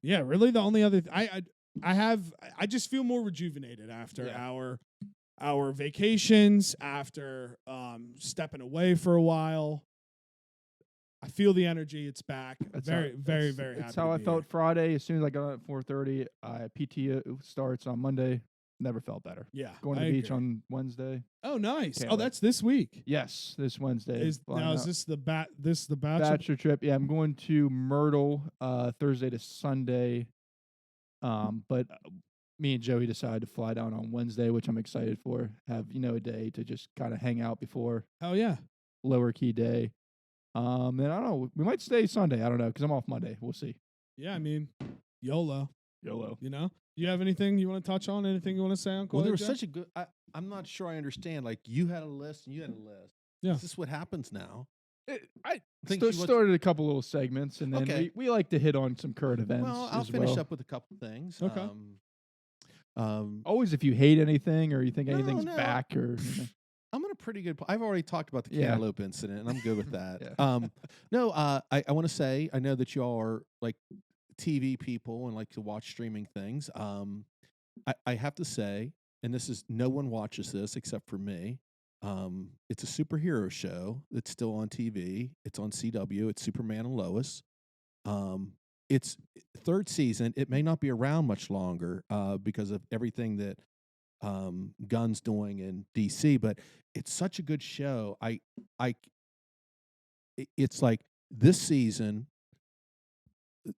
Yeah, really. The only other I just feel more rejuvenated after our vacations, after stepping away for a while. I feel the energy. It's back. Very happy. That's how I felt Friday. As soon as I got up at 4:30, PTO starts on Monday. Never felt better. Yeah. Going to the beach on Wednesday. Oh, nice. That's this week. Yes, this Wednesday. Is this the bachelor trip? Yeah, I'm going to Myrtle Thursday to Sunday. But me and Joey decided to fly down on Wednesday, which I'm excited for. Have, a day to just kind of hang out before. Hell yeah. Lower key day. And I don't know. We might stay Sunday. I don't know because I'm off Monday. We'll see. Yeah, I mean, YOLO. YOLO. Do you have anything you want to touch on? Anything you want to say, Uncle? Well, there was such a good. I'm not sure I understand. Like you had a list and you had a list. Yeah. Is this what happens now? I started a couple little segments, and then we like to hit on some current events. Well, I'll finish up with a couple things. Okay. Always, if you hate anything or you think anything's back, or I'm in a pretty good. I've already talked about the cantaloupe incident, and I'm good with that. Yeah. I want to say I know that y'all are like TV people and like to watch streaming things. I have to say, and this is no one watches this except for me. It's a superhero show that's still on TV. It's on CW. It's Superman and Lois. It's third season. It may not be around much longer because of everything that Gunn's doing in DC, but it's such a good show. It's like this season,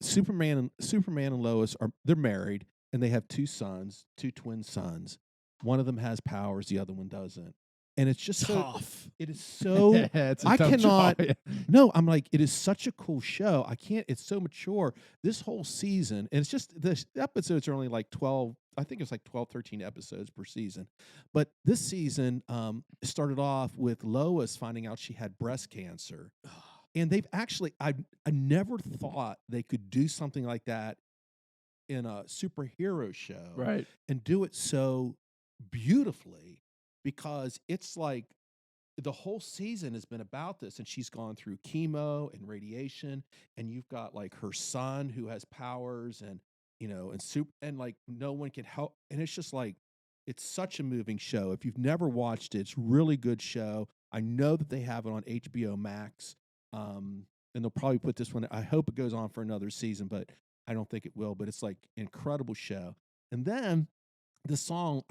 Superman and Lois they're married and they have two twin sons. One of them has powers, the other one doesn't. And it's just tough. It is so. It's a I tough cannot. job. No, I'm like, it is such a cool show. I can't. It's so mature. This whole season, and it's just the episodes are only like 12. I think it's like 12, 13 episodes per season. But this season started off with Lois finding out she had breast cancer, and they've actually. I never thought they could do something like that in a superhero show, Right. and do it so beautifully. Because it's like the whole season has been about this, and she's gone through chemo and radiation, and you've got like her son who has powers, and and like no one can help, and it's just like it's such a moving show. If you've never watched it, it's a really good show. I know that they have it on HBO Max, and they'll probably put this one. I hope it goes on for another season, but I don't think it will. But it's like an incredible show. And then the song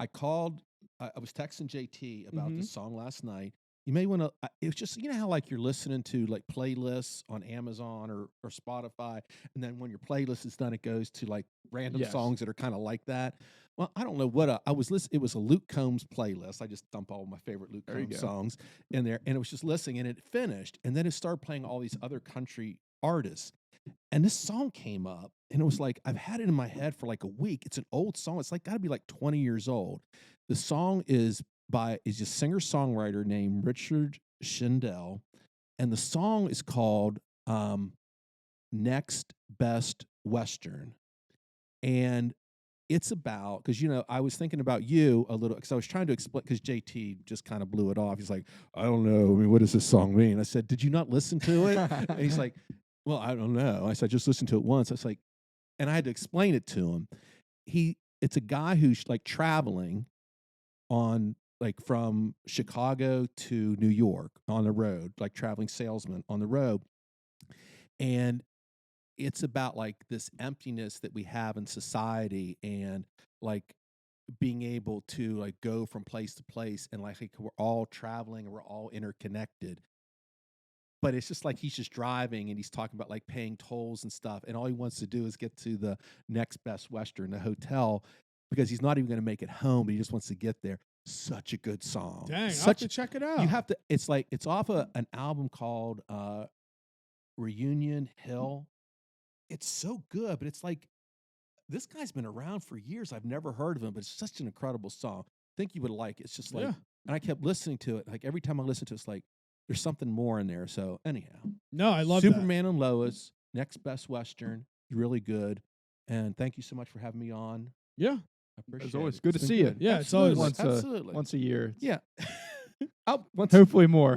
I was texting JT about this song last night. You may want to, it's just, how like you're listening to like playlists on Amazon or Spotify. And then when your playlist is done, it goes to like random songs that are kind of like that. Well, I don't know what I was listening. It was a Luke Combs playlist. I just dump all my favorite Luke Combs songs in there. And it was just listening, and it finished. And then it started playing all these other country artists. And this song came up, and it was like, I've had it in my head for like a week. It's an old song. It's like got to be like 20 years old. The song is a singer-songwriter named Richard Shindell, and the song is called Next Best Western. And it's about, because, I was thinking about you a little, because I was trying to explain, because JT just kind of blew it off. He's like, I don't know. I mean, what does this song mean? I said, did you not listen to it? And he's like, well, I don't know. I said, just listen to it once. I was like, and I had to explain it to him. It's a guy who's like traveling on like from Chicago to New York on the road, like traveling salesman on the road. And it's about like this emptiness that we have in society, and like being able to like go from place to place, and like we're all traveling and we're all interconnected. But it's just like he's just driving, and he's talking about like paying tolls and stuff. And all he wants to do is get to the next best Western, the hotel, because he's not even going to make it home, but he just wants to get there. Such a good song. Dang, I'll have to check it out. You have to, it's like, it's off an album called Reunion Hill. It's so good, but it's like, this guy's been around for years. I've never heard of him, but it's such an incredible song. I think you would like it. It's just like, and I kept listening to it. Like every time I listen to it, it's like, there's something more in there. So anyhow. No, I love Superman and Lois, Next Best Western, really good. And thank you so much for having me on. Yeah. I appreciate It's always it. good to see you. Yeah, it's always once a year. Yeah. Hopefully more.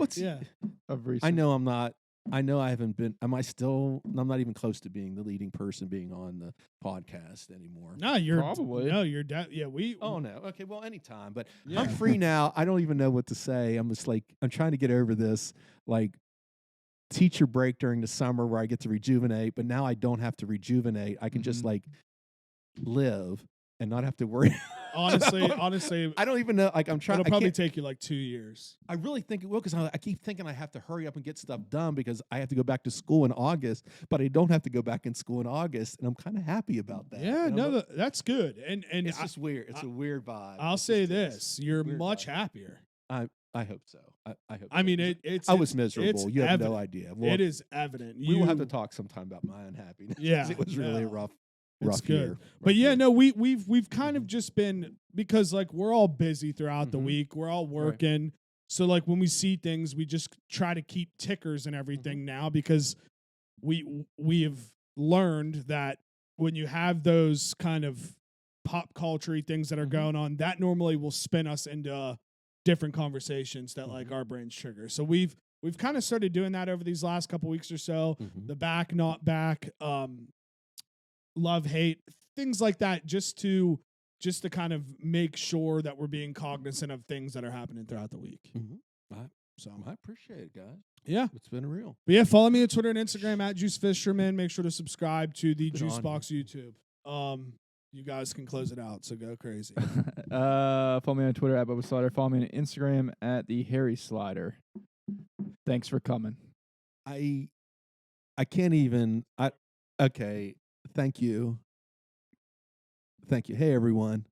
I know I'm not. I know I haven't been. Am I still? I'm not even close to being the leading person being on the podcast anymore. No, you're probably. No, you're we. Oh no. Okay. Well, anytime. But Yeah. I'm free now. I don't even know what to say. I'm just like I'm trying to get over this like teacher break during the summer where I get to rejuvenate. But now I don't have to rejuvenate. I can just like live and not have to worry. Honestly, I don't even know. Like I'm trying. It'll probably take you like 2 years. I really think it will, because I keep thinking I have to hurry up and get stuff done because I have to go back to school in August, but I don't have to go back in school in August, and I'm kind of happy about that. Yeah, no, that's good. And it's just weird. It's a weird vibe. I'll say this: you're much happier. I hope so. I hope. I mean, I was miserable. It's You have evident. no idea. It is evident. We will have to talk sometime about my unhappiness. Yeah, it was really rough. It's good. Year. But yeah, no, we've kind of just been, because like we're all busy throughout the week. We're all working. Right. So like when we see things, we just try to keep tickers and everything now, because we have learned that when you have those kind of pop culture things that are going on, that normally will spin us into different conversations that like our brains trigger. So we've kind of started doing that over these last couple weeks or so. The back, not back. love, hate, things like that, just to kind of make sure that we're being cognizant of things that are happening throughout the week. So I appreciate it, guys. Yeah. It's been real. But yeah, follow me on Twitter and Instagram at Juice Fisherman. Make sure to subscribe to the Good Juice on Box YouTube. You guys can close it out, so go crazy. Follow me on Twitter at Bubba Slider. Follow me on Instagram at the Harry Slider. Thanks for coming. I can't even. Okay. Thank you. Thank you. Hey everyone.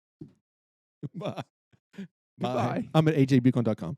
Bye. Goodbye. I'm at ajbeacon.com.